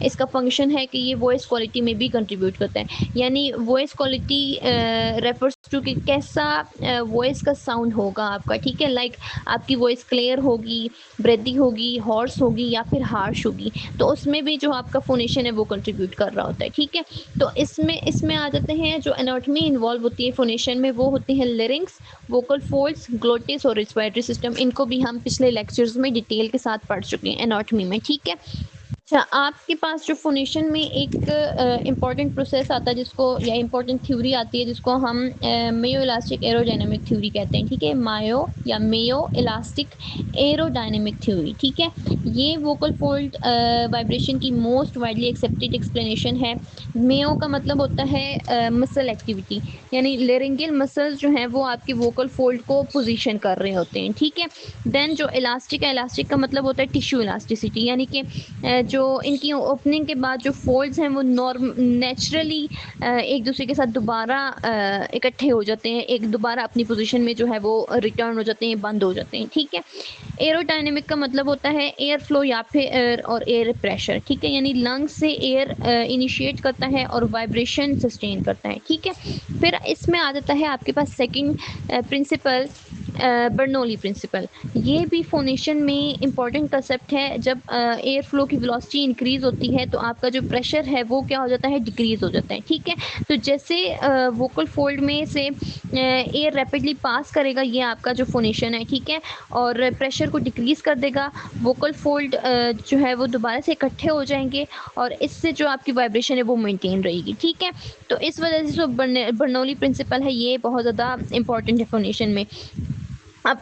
इसका फंक्शन है कि ये वॉइस क्वालिटी में भी कंट्रीब्यूट करता है, यानी वॉइस क्वालिटी रेफर्स टू कि कैसा वॉइस का साउंड होगा आपका, ठीक है। लाइक आपकी वॉइस क्लियर होगी, ब्रेदी होगी, हॉर्स होगी या फिर हार्श होगी, तो उसमें भी जो आपका फोनेशन है वो कंट्रीब्यूट कर रहा होता है, ठीक है। तो इसमें आ जाते हैं जो एनाटॉमी इन्वॉल्व होती है फोनेशन में, वो होती है लिरिंग्स, वोकल फोल्ड्स, ग्लोटिस और रिस्पायरेटरी सिस्टम। इनको भी हम पिछले लेक्चर्स में डिटेल के साथ पढ़ चुके हैं एनाटॉमी में, ठीक है। अच्छा, आपके पास जो फोनेशन में एक इम्पॉर्टेंट प्रोसेस आता है जिसको, या इम्पॉर्टेंट थ्योरी आती है जिसको हम मेयो इलास्टिक एरोडायनेमिक थ्योरी कहते हैं, ठीक है। मेयो इलास्टिक एरोडायनेमिक थ्योरी, ठीक है। ये वोकल फोल्ड वाइब्रेशन की मोस्ट वाइडली एक्सेप्टेड एक्सप्लेनेशन है। मेयो का मतलब होता है मसल एक्टिविटी, यानी लेरिंगल मसल्स जो हैं वो आपके वोकल फोल्ड को पोजीशन कर रहे होते हैं, ठीक है। देन जो इलास्टिक है, इलास्टिक का मतलब होता है टिश्यू इलास्टिसिटी, यानी कि जो इनकी ओपनिंग के बाद जो फोल्ड्स हैं वो नेचुरली एक दूसरे के साथ दोबारा इकट्ठे हो जाते हैं, एक दोबारा अपनी पोजीशन में जो है वो रिटर्न हो जाते हैं, बंद हो जाते हैं, ठीक है। एरोडायनेमिक का मतलब होता है एयर फ्लो या फिर एयर और एयर प्रेशर, ठीक है, यानी लंग्स से एयर इनिशिएट करता है और वाइब्रेशन सस्टेन करता है, ठीक है। फिर इसमें आ जाता है आपके पास सेकंड प्रिंसिपल, बर्नौली प्रिंसिपल। ये भी फोनेशन में इम्पॉर्टेंट कंसेप्ट है। जब एयर फ्लो की वेलोसिटी इंक्रीज होती है तो आपका जो प्रेशर है वो क्या हो जाता है? डिक्रीज हो जाता है, ठीक है। तो जैसे वोकल फोल्ड में से एयर रैपिडली पास करेगा, ये आपका जो फोनेशन है, ठीक है, और प्रेशर को डिक्रीज कर देगा, वोकल फोल्ड जो है वो दोबारा से इकट्ठे हो जाएंगे और इससे जो आपकी वाइब्रेशन है वो मेंटेन रहेगी, ठीक है। तो इस वजह से जो बर्नौली प्रिंसिपल है ये बहुत ज़्यादा इंपॉर्टेंट है फोनेशन में। अब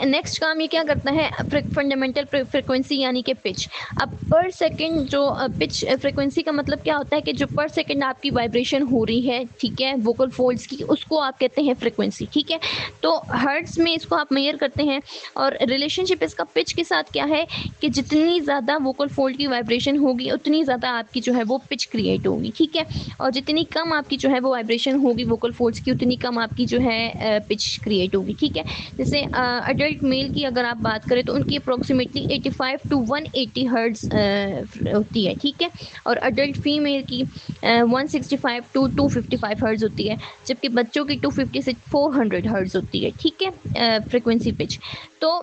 नेक्स्ट काम ये क्या करता है, फंडामेंटल फ्रिक्वेंसी यानी कि पिच। अब पर सेकंड जो पिच फ्रिक्वेंसी का मतलब क्या होता है कि जो पर सेकंड आपकी वाइब्रेशन हो रही है, ठीक है, वोकल फोल्ड्स की, उसको आप कहते हैं फ्रिक्वेंसी, ठीक है। तो हर्ट्ज में इसको आप मेजर करते हैं, और रिलेशनशिप इसका पिच के साथ क्या है कि जितनी ज़्यादा वोकल फोल्ड की वाइब्रेशन होगी उतनी ज़्यादा आपकी जो है वो पिच क्रिएट होगी, ठीक है। और जितनी कम आपकी जो है वो वाइब्रेशन होगी वोकल फोल्ड्स की, उतनी कम आपकी जो है पिच क्रिएट होगी, ठीक है। जैसे अडल्ट मेल की अगर आप बात करें तो उनकी अप्रोक्सीमेटली 85 टू 180 हर्ट्ज होती है, ठीक है। और अडल्ट फीमेल की 165 टू 255 हर्ट्ज होती है, जबकि बच्चों की 250 से 400 हर्ट्ज होती है, ठीक है, फ्रिक्वेंसी पिच। तो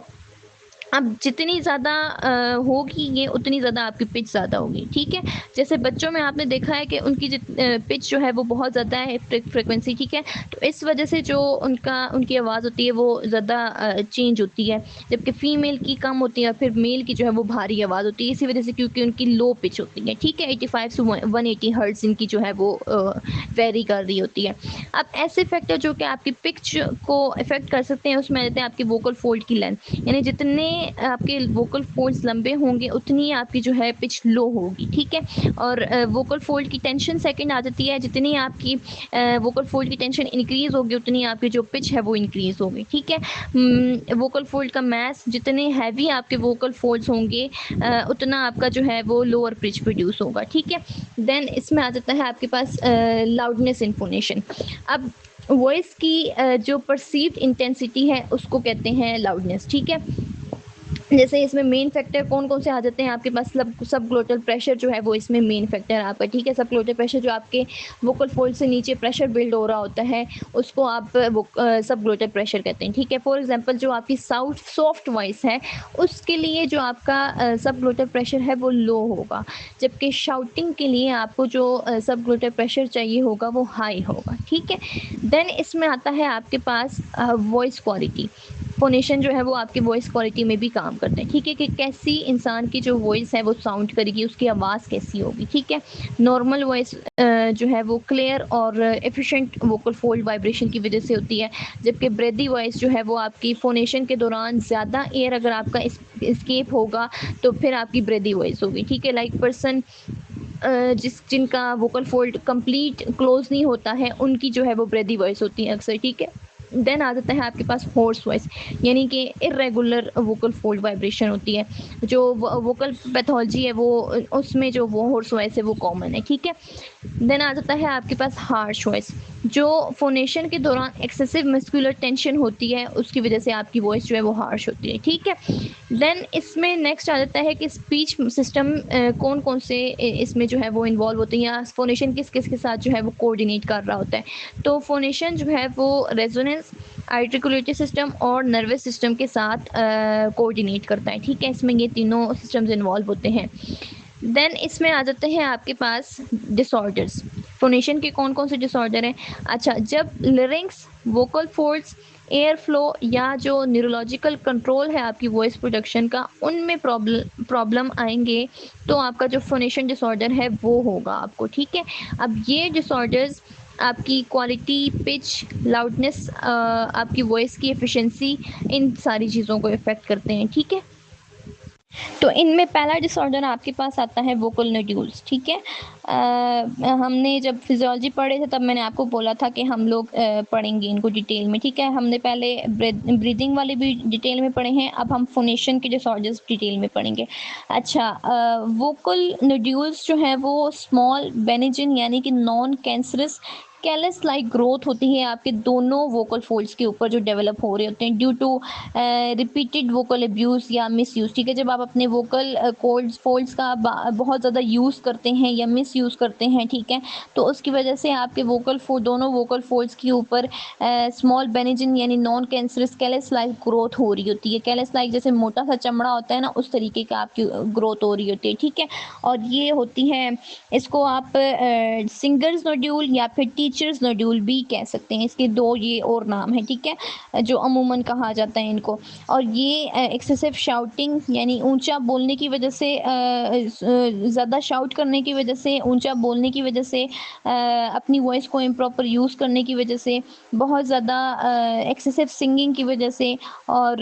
अब जितनी ज़्यादा होगी ये, उतनी ज़्यादा आपकी पिच ज़्यादा होगी, ठीक है। जैसे बच्चों में आपने देखा है कि उनकी पिच जो है वो बहुत ज़्यादा है, फ्रिक्वेंसी, ठीक है। तो इस वजह से जो उनकी आवाज़ होती है वो ज़्यादा चेंज होती है, जबकि फ़ीमेल की कम होती है, फिर मेल की जो है वो भारी आवाज़ होती है, इसी वजह से, क्योंकि उनकी लो पिच होती है, ठीक है। 85 से 180 हर्ट्ज इनकी जो है वो वेरी कर रही होती है। अब ऐसे फैक्टर जो कि आपकी पिच को इफेक्ट कर सकते हैं, उसमें रहते हैं आपकी वोकल फोल्ड की लेंथ, यानी जितने आपके वोकल फोल्ड्स लंबे होंगे उतनी आपकी जो है पिच लो होगी, ठीक है। और वोकल फोल्ड की टेंशन सेकंड आ जाती है, जितनी आपकी वोकल फोल्ड की टेंशन इंक्रीज होगी उतनी आपकी जो पिच है वो इंक्रीज होगी, ठीक है। वोकल फोल्ड का मैस, जितने हैवी आपके वोकल फोल्ड्स होंगे उतना आपका जो है वो लोअर पिच प्रोड्यूस होगा, ठीक है। देन इसमें आ जाता है आपके पास लाउडनेस इन्फोनेशन। अब वॉइस की जो परसीव्ड इंटेंसिटी है उसको कहते हैं लाउडनेस, ठीक है। जैसे इसमें मेन फैक्टर कौन कौन से आ जाते हैं आपके पास, सब ग्लोटल प्रेशर जो है वो इसमें मेन फैक्टर है आपका, ठीक है। सब ग्लोटल प्रेशर जो आपके वोकल फोल्ड से नीचे प्रेशर बिल्ड हो रहा होता है उसको आप सब ग्लोटल प्रेशर कहते हैं, ठीक है। फॉर एग्जांपल जो आपकी सॉफ्ट वॉइस है उसके लिए जो आपका सब ग्लोटल प्रेशर है वो लो होगा, जबकि शाउटिंग के लिए आपको जो सब ग्लोटल प्रेशर चाहिए होगा वो हाई होगा, ठीक है। देन इसमें आता है आपके पास वॉइस क्वालिटी। फोनेशन जो है वो आपकी वॉइस क्वालिटी में भी काम करते हैं, ठीक है, कि कैसी इंसान की जो वॉइस है वो साउंड करेगी, उसकी आवाज़ कैसी होगी, ठीक है। नॉर्मल वॉइस जो है वो क्लियर और एफिशिएंट वोकल फोल्ड वाइब्रेशन की वजह से होती है, जबकि ब्रेदी वॉइस जो है वो आपकी फोनेशन के दौरान ज़्यादा एयर अगर आपका इस्केप होगा तो फिर आपकी ब्रेदी वॉइस होगी, ठीक है। लाइक पर्सन जिनका वोकल फोल्ड कंप्लीट क्लोज नहीं होता है उनकी जो है वो ब्रेदी वॉइस होती है अक्सर, ठीक है। देन आ जाता है आपके पास होर्स वॉइस, यानी कि इरेगुलर वोकल फोल्ड वाइब्रेशन होती है। जो वोकल पैथोलॉजी है वो उसमें जो वो होर्स वॉइस है वो कॉमन है, ठीक है। देन आ जाता है आपके पास हार्श वॉइस, जो फोनेशन के दौरान एक्सेसिव मस्कुलर टेंशन होती है उसकी वजह से आपकी वॉइस जो है वो हार्श होती है, ठीक है। देन इसमें नेक्स्ट आ जाता है कि स्पीच सिस्टम कौन कौन से इसमें जो है वो इन्वॉल्व होते हैं, या फोनेशन किस किस के साथ जो है वो कोऑर्डिनेट कर रहा होता है। तो फोनेशन जो है वो रेजोनेंस, आर्टिकुलेटरी सिस्टम और नर्वस सिस्टम के साथ कोऑर्डिनेट करता है, ठीक है। इसमें ये तीनों सिस्टम्स इन्वॉल्व होते हैं। देन इसमें आ जाते हैं आपके पास डिसऑर्डर्स। फोनेशन के कौन कौन से डिसऑर्डर हैं? अच्छा, जब लिरिंक्स, वोकल फोल्ड्स, एयर फ्लो या जो न्यूरोलॉजिकल कंट्रोल है आपकी वॉइस प्रोडक्शन का, उनमें प्रॉब्लम आएंगे तो आपका जो फोनेशन डिसऑर्डर है वो होगा आपको, ठीक है। अब ये डिसऑर्डर्स आपकी क्वालिटी, पिच, लाउडनेस, आपकी वॉइस की एफिशिएंसी, इन सारी चीज़ों को इफ़ेक्ट करते हैं, ठीक है। तो इनमें पहला डिसऑर्डर आपके पास आता है वोकल नोड्यूल्स, ठीक है। हमने जब फिजियोलॉजी पढ़े थे तब मैंने आपको बोला था कि हम लोग पढ़ेंगे इनको डिटेल में, ठीक है। हमने पहले ब्रीदिंग वाले भी डिटेल में पढ़े हैं, अब हम फोनेशन के डिसऑर्डर्स डिटेल में पढ़ेंगे। अच्छा, वोकल नोड्यूल्स जो है वो स्मॉल बेनिजिन यानी कि non cancerous callus like growth होती है आपके दोनों वोकल फोल्ड्स के ऊपर जो डेवलप हो रहे होते हैं due to repeated vocal abuse या मिस यूज़, ठीक है। जब आप अपने वोकल फोल्ड्स का बहुत ज़्यादा यूज़ करते हैं या मिस यूज़ करते हैं, ठीक है, तो उसकी वजह से आपके दोनों वोकल फोल्ड्स के ऊपर स्मॉल बेनिजिन यानी non cancerous callus like growth हो रही होती है। कैलस लाइक जैसे मोटा सा चमड़ा होता है ना, उस तरीके का आपकी ग्रोथ हो रही होती है, ठीक है। और ये होती है, इसको आप सिंगर्स नोड्यूल या फिर टी टीचर्स नोड्यूल भी कह सकते हैं। इसके दो ये और नाम है, ठीक है, जो अमूमन कहा जाता है इनको। और ये एक्सेसिव शाउटिंग यानी ऊंचा बोलने की वजह से, ज़्यादा शाउट करने की वजह से, ऊंचा बोलने की वजह से, अपनी वॉइस को इम्प्रॉपर यूज़ करने की वजह से, बहुत ज़्यादा एक्सेसिव सिंगिंग की वजह से और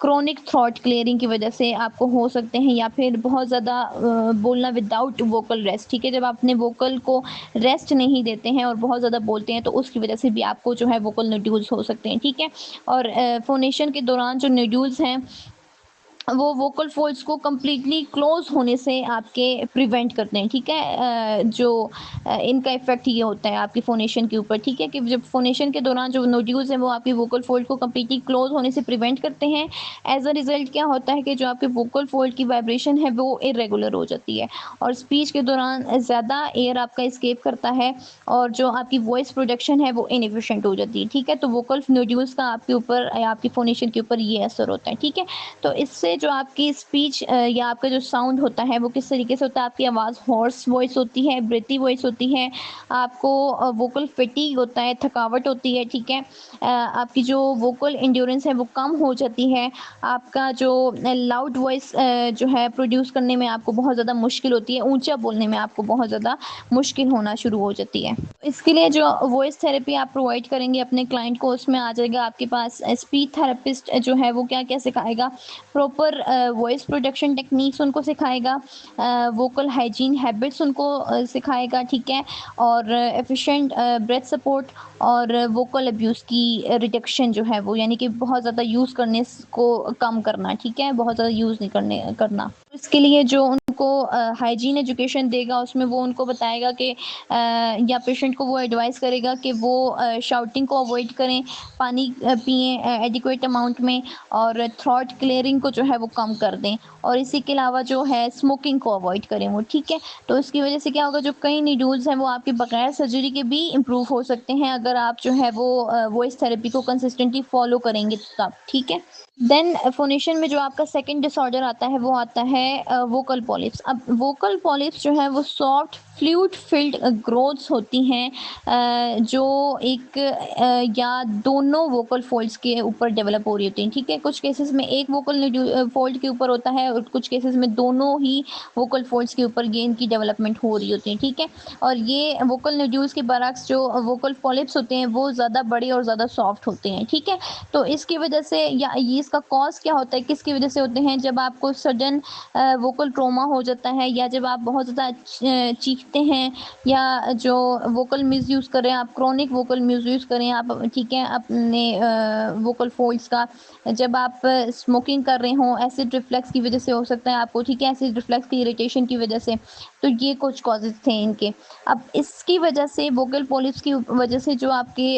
क्रोनिक थ्रॉट क्लियरिंग की वजह से आपको हो सकते हैं, या फिर बहुत ज़्यादा बोलना विदाउट वोकल रेस्ट, ठीक है। जब आप अपने वोकल को रेस्ट नहीं देते हैं और बहुत ज़्यादा बोलते हैं तो उसकी वजह से भी आपको जो है वोकल नोड्यूल्स हो सकते हैं, ठीक है। और फोनेशन के दौरान जो नोड्यूल्स हैं वो वोकल फोल्ड्स को कम्प्लीटली क्लोज होने से आपके प्रिवेंट करते हैं, ठीक है। इनका इफेक्ट ये होता है आपकी फोनेशन के ऊपर, ठीक है, कि जब फोनेशन के दौरान जो नोड्यूल्स हैं वो आपकी वोकल फोल्ड को कम्प्लीटली क्लोज होने से प्रिवेंट करते हैं। एज अ रिजल्ट क्या होता है कि जो आपके वोकल फोल्ड की वाइब्रेशन है वो इरेगुलर हो जाती है और स्पीच के दौरान ज़्यादा एयर आपका एस्केप करता है और जो आपकी वॉइस प्रोडक्शन है वो इनएफिशिएंट हो जाती है, ठीक है। तो वोकल नोड्यूल्स का आपके ऊपर या आपकी फोनेशन के ऊपर ये असर होता है, ठीक है। तो इससे जो आपकी स्पीच या आपका जो साउंड होता है वो किस तरीके से होता है, आपकी आवाज़ हॉर्स वॉइस होती है, ब्रेथी वॉइस होती है, आपको वोकल फटीग होता है, थकावट होती है, ठीक है। आपकी जो वोकल एंड्योरेंस है वो कम हो जाती है, आपका जो लाउड वॉइस जो है प्रोड्यूस करने में आपको बहुत ज़्यादा मुश्किल होती है, ऊंचा बोलने में आपको बहुत ज़्यादा मुश्किल होना शुरू हो जाती है। इसके लिए जो वॉइस थेरेपी आप प्रोवाइड करेंगे अपने क्लाइंट को, उसमें आ जाएगा आपके पास स्पीच थेरेपिस्ट जो है वो क्या क्या सिखाएगा, प्रॉपर वॉइस प्रोडक्शन टेक्निक्स उनको सिखाएगा, वोकल हाइजीन हैबिट्स उनको सिखाएगा, ठीक है। और एफिशिएंट ब्रेथ सपोर्ट और वोकल अब्यूज़ की रिडक्शन जो है वो, यानी कि बहुत ज़्यादा यूज़ करने को कम करना, ठीक है, बहुत ज़्यादा यूज़ नहीं करना। इसके लिए जो उनको हाइजीन एजुकेशन देगा उसमें वो उनको बताएगा कि या पेशेंट को वो एडवाइस करेगा कि वो शाउटिंग को अवॉइड करें, पानी पिएं एडिक्वेट अमाउंट में और थ्रॉट क्लियरिंग को जो है वो कम कर दें और इसी के अलावा जो है स्मोकिंग को अवॉइड करें वो, ठीक है। तो इसकी वजह से क्या होगा, जो कई नीडल्स हैं वो आपके बगैर सर्जरी के भी इम्प्रूव हो सकते हैं अगर आप जो है वो वॉइस थेरेपी को कंसिस्टेंटली फॉलो करेंगे तब, ठीक है। देन फोनेशन में जो आपका सेकंड डिसऑर्डर आता है वो आता है वोकल पॉलिप्स। अब वोकल पॉलिप्स जो है वो सॉफ्ट फ्लूइड फिल्ड ग्रोथ्स होती हैं जो एक या दोनों वोकल फोल्ड्स के ऊपर डेवलप हो रही होती हैं, ठीक है। कुछ केसेस में एक वोकल फोल्ड के ऊपर होता है और कुछ केसेस में दोनों ही वोकल फोल्ड्स के ऊपर ये इनकी डेवलपमेंट हो रही होती है, ठीक है। और ये वोकल नोड्यूल्स के बरक्स जो वोकल पॉलिप्स होते हैं वो ज़्यादा बड़े और ज़्यादा सॉफ्ट होते हैं, ठीक है। तो इसकी वजह से या ये इसका कॉज क्या होता है, किसकी वजह से होते हैं, जब आपको सडन वोकल ट्रॉमा हो जाता है या जब आप बहुत ज़्यादा चीखते हैं या जो वोकल म्यूज़ यूज़ करें, आप क्रोनिक वोकल म्यूज़ यूज़ करें आप, ठीक है, अपने वोकल फोल्ड्स का, जब आप स्मोकिंग कर रहे हों, एसिड रिफ्लक्स की वजह से हो सकता है आपको, ठीक है, एसिड रिफ्लक्स की इरिटेशन की वजह से। तो ये कुछ कॉजेज़ थे इनके। अब इसकी वजह से वोकल पॉलिप्स की वजह से जो आपके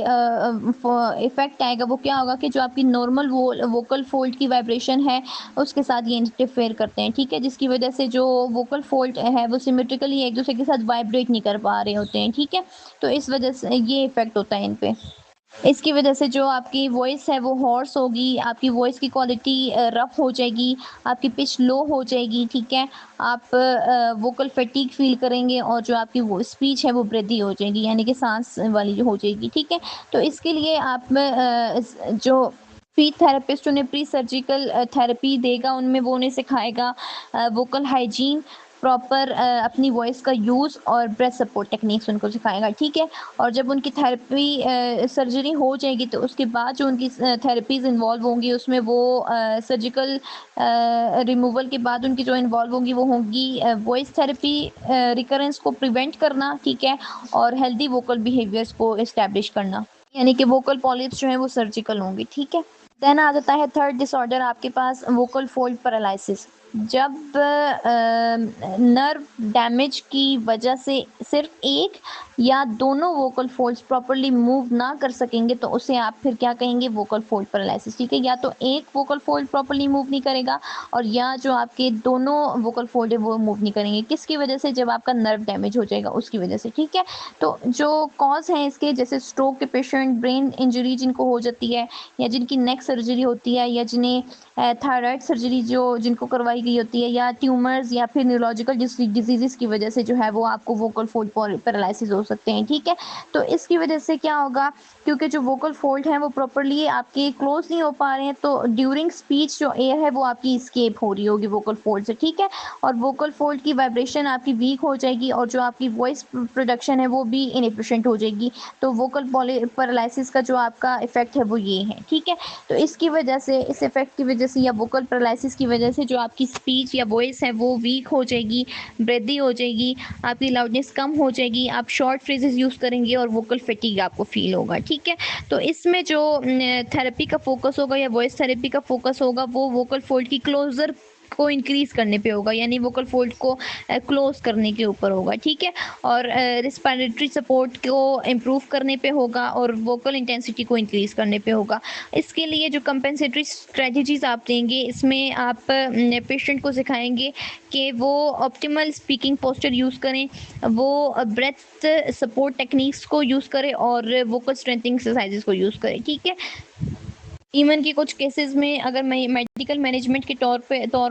इफ़ेक्ट आएगा वो क्या होगा कि जो आपकी नॉर्मल वोकल फोल्ड की वाइब्रेशन है उसके साथ ये इंटरफेयर करते हैं, ठीक है, जिसकी वजह से जो वोकल फोल्ड है वो सिमेट्रिकली एक दूसरे के साथ वाइब्रेट नहीं कर पा रहे होते हैं, ठीक है। तो इस वजह से ये इफ़ेक्ट होता है इन पे। इसकी वजह से जो आपकी वॉइस है वो हॉर्स होगी, आपकी वॉइस की क्वालिटी रफ़ हो जाएगी, आपकी पिच लो हो जाएगी, ठीक है। आप वोकल फटीग फ़ील करेंगे और जो आपकी वो स्पीच है वो ब्रेदी हो जाएगी, यानी कि साँस वाली जो हो जाएगी, ठीक है। तो इसके लिए आप जो स्पीच थेरेपिस्ट उन्हें प्री सर्जिकल थेरेपी देगा, उनमें वो उन्हें सिखाएगा वोकल हाइजीन, प्रॉपर अपनी वॉइस का यूज़ और ब्रेथ सपोर्ट टेक्निक्स उनको सिखाएगा, ठीक है। और जब उनकी थेरेपी सर्जरी हो जाएगी तो उसके बाद जो उनकी थेरेपीज़ इन्वॉल्व होंगी उसमें वो सर्जिकल रिमूवल के बाद उनकी जो इन्वॉल्व होंगी वो होंगी वॉइस थेरेपी, रिकरेंस को प्रिवेंट करना, ठीक है, और हेल्दी वोकल बिहेवियर्स को इस्टेब्लिश करना, यानी कि वोकल पॉलिप्स जो हैं वो सर्जिकल होंगी, ठीक है। देन आ जाता है थर्ड डिसऑर्डर आपके पास, वोकल फोल्ड पैरालिसिस। जब नर्व डैमेज की वजह से सिर्फ एक या दोनों वोकल फोल्ड्स प्रॉपर्ली मूव ना कर सकेंगे तो उसे आप फिर क्या कहेंगे, वोकल फोल्ड पैरालिसिस, ठीक है। या तो एक वोकल फोल्ड प्रॉपर्ली मूव नहीं करेगा और या जो आपके दोनों वोकल फोल्ड है वो मूव नहीं करेंगे, किसकी वजह से, जब आपका नर्व डैमेज हो जाएगा उसकी वजह से, ठीक है। तो जो कॉज है इसके, जैसे स्ट्रोक के पेशेंट, ब्रेन इंजरी जिनको हो जाती है या जिनकी नेक सर्जरी होती है या जिन्हें थायराइड सर्जरी जो जिनको करवाई गई होती है, या ट्यूमर्स या फिर न्यूरोलॉजिकल डिजीज़ेज़ की वजह से जो है वो आपको वोकल फोल्ड पैरालिसिस हो सकते हैं, ठीक है? तो इसकी वजह से क्या होगा, क्योंकि जो वोकल फोल्ड हैं वो प्रॉपर्ली आपके क्लोज नहीं हो पा रहे हैं, तो ड्यूरिंग स्पीच जो एयर है वो आपकी एस्केप हो रही होगी वोकल फोल्ड से, ठीक है? और वोकल फोल्ड की वाइब्रेशन आपकी वीक हो जाएगी और जो आपकी वॉइस प्रोडक्शन है वो भी इनएफिशिएंट हो जाएगी। तो वोकल पैरालिसिस का जो आपका इफेक्ट है वो ये है, ठीक है? तो इसकी वजह से, इस इफेक्ट की वजह से या वोकल पैरालिसिस की वजह से जो आपकी स्पीच या वॉइस है वो वीक हो जाएगी, ब्रेदी हो जाएगी, आपकी लाउडनेस कम हो जाएगी, आप शॉर्ट फ्रेजेस यूज़ करेंगे और वोकल फटीग आपको फील होगा, ठीक है? तो इसमें जो थेरेपी का फोकस होगा या वॉइस थेरेपी का फोकस होगा वो वोकल फोल्ड की क्लोजर को इंक्रीज करने पे होगा, यानी वोकल फोल्ड को क्लोज करने के ऊपर होगा, ठीक है? और रिस्पिरेटरी सपोर्ट को इम्प्रूव करने पे होगा और वोकल इंटेंसिटी को इंक्रीज करने पे होगा। इसके लिए जो कंपेंसेटरी स्ट्रेटजीज आप देंगे, इसमें आप पेशेंट को सिखाएंगे कि वो ऑप्टिमल स्पीकिंग पोस्चर यूज़ करें, वो ब्रेथ सपोर्ट टेक्निक्स को यूज़ करें और वोकल स्ट्रेंथनिंग एक्सरसाइजेज को यूज़ करें, ठीक है? इवन कि कुछ केसेस में अगर मेडिकल मैनेजमेंट के तौर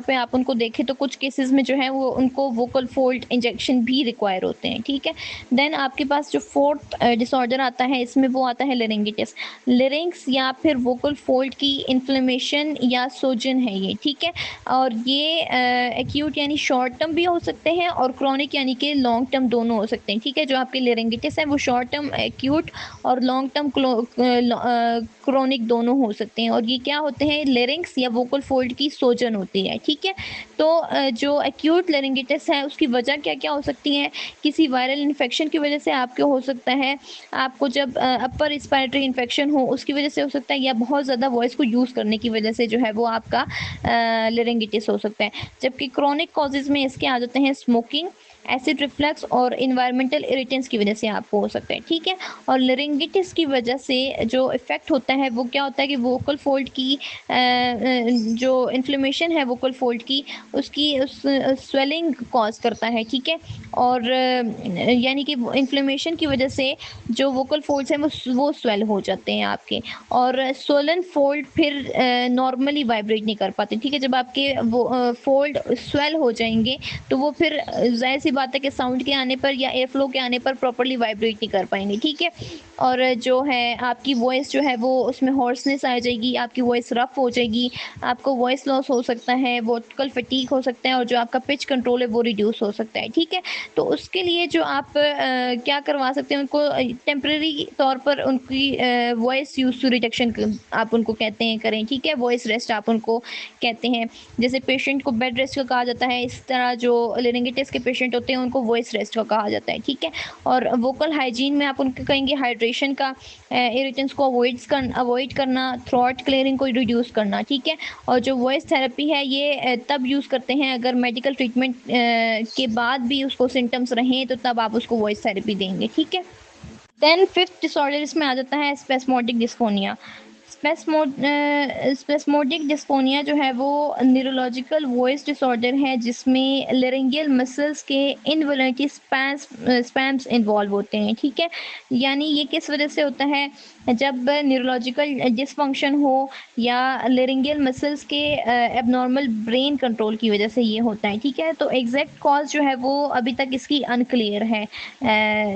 पे आप उनको देखें तो कुछ केसेस में जो है वो उनको वोकल फोल्ड इंजेक्शन भी रिक्वायर होते हैं, ठीक है? देन आपके पास जो फोर्थ डिसऑर्डर आता है, इसमें वो आता है लेरिंगिटिस। लेरिंग्स या फिर वोकल फोल्ड की इन्फ्लेमेशन या सोजन है ये, ठीक है? और ये एक्यूट यानी शॉर्ट टर्म भी हो सकते हैं और क्रॉनिक यानी कि लॉन्ग टर्म दोनों हो सकते हैं, ठीक है? जो आपके लेरिंगिटिस है वो शॉर्ट टर्म एक्यूट और लॉन्ग टर्म क्रॉनिक दोनों हो सकते हैं। और ये क्या होते हैं, लेरिंग्स या वोकल फोल्ड की सोजन होती है, ठीक है? तो जो एक्यूट लेरिंगिटिस है उसकी वजह क्या क्या हो सकती है? किसी वायरल इन्फेक्शन की वजह से आपको हो सकता है, आपको जब अपर रिस्पिरेटरी इन्फेक्शन हो उसकी वजह से हो सकता है, या बहुत ज़्यादा वॉइस को यूज़ करने की वजह से जो है वो आपका लेरिंगिटिस हो सकता है। जबकि क्रॉनिक कॉजेज़ में इसके आ जाते हैं स्मोकिंग, एसिड रिफ्लक्स और इन्वायरमेंटल इरिटेंट्स की वजह से आपको हो सकता है, ठीक है? और लेरिंगिटिस की वजह से जो इफ़ेक्ट होता है वो क्या होता है कि वोकल फोल्ड की जो इन्फ्लेमेशन है वोकल फोल्ड की, उसकी उस स्वेलिंग कॉज करता है, ठीक है? और यानी कि इन्फ्लेमेशन की वजह से जो वोकल फोल्ड्स हैं वो स्वेल हो जाते हैं आपके, और सोलन फोल्ड फिर नॉर्मली वाइब्रेट नहीं कर पाते, ठीक है? जब आपके वो फोल्ड स्वेल हो जाएंगे तो वो फिर जाहिर सी बात है कि साउंड के आने पर या एयर फ्लो के आने पर प्रॉपर्ली वाइब्रेट नहीं कर पाएंगे, ठीक है? और जो है आपकी वॉइस जो है वो उसमें हॉर्सनेस आ जाएगी, आपकी वॉइस रफ हो जाएगी, आपको वॉइस लॉस हो सकता है, वोकल फटीग हो सकता है, और जो आपका पिच कंट्रोल है वो रिड्यूस हो सकता है, ठीक है? तो उसके लिए जो आप क्या करवा सकते हैं, उनको टेम्परेरी तौर पर उनकी वॉइस यूज टू रिडक्शन आप उनको कहते हैं करें, ठीक है? वॉइस रेस्ट आप उनको कहते हैं। जैसे पेशेंट को बेड रेस्ट का कहा जाता है, इस तरह जो लेरिंगिटिस के पेशेंट होते हैं उनको वॉइस रेस्ट का कहा जाता है, ठीक है? और वोकल हाइजीन में आप उनको कहेंगे हाइड्रेशन का, इरिटेंट्स को अवॉइड करना, थ्रोट क्लियरिंग को रिड्यूस करना, ठीक है? और जो वॉइस थेरेपी है ये तब यूज़ करते हैं अगर मेडिकल ट्रीटमेंट के बाद भी उसको सिम्टम्स रहें तो तब आप उसको वॉइस थेरेपी देंगे, ठीक है? देन फिफ्थ डिसऑर्डर इसमें आ जाता है स्पेस्मोडिक डिस्फोनिया। स्पेस्मोडिक डिस्फोनिया जो है वो न्यूरोलॉजिकल वॉइस डिसऑर्डर है जिसमें लेरिंगियल मसल्स के इनवॉलंटरी स्पैम्स इन्वॉल्व होते हैं, ठीक है? यानी ये किस वजह से होता है, जब न्यूरोलॉजिकल डिसफंक्शन हो या लेरिंगियल मसल्स के एबनॉर्मल ब्रेन कंट्रोल की वजह से ये होता है, ठीक है? तो एग्जैक्ट कॉज जो है वो अभी तक इसकी अनक्लियर है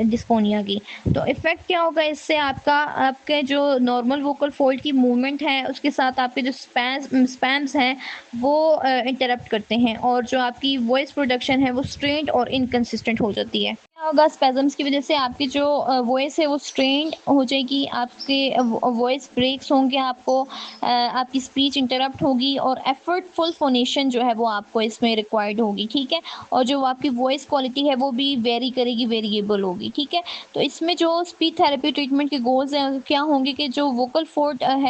डिस्फोनिया की। तो इफ़ेक्ट क्या होगा इससे, आपके जो नॉर्मल वोकल फोल्ड की मूवमेंट है उसके साथ आपके जो स्पैम्स हैं वो इंटरप्ट करते हैं, और जो आपकी वॉइस प्रोडक्शन है वो स्ट्रेन्ड और इनकंसिस्टेंट हो जाती है। क्या होगा, स्पैज़म्स की वजह से आपकी जो वॉइस है वो स्ट्रेन्ड हो जाएगी, आपके वॉइस ब्रेक्स होंगे, आपकी स्पीच इंटरप्ट होगी, और एफर्टफुल फोनेशन जो है वो आपको इसमें रिक्वायर्ड होगी, ठीक है? और जो आपकी वॉइस क्वालिटी है वो भी वेरी करेगी, वेरिएबल होगी, ठीक है? तो इसमें जो स्पीच थेरेपी ट्रीटमेंट के गोल्स हैं क्या होंगे कि जो वोकल फोल्ड है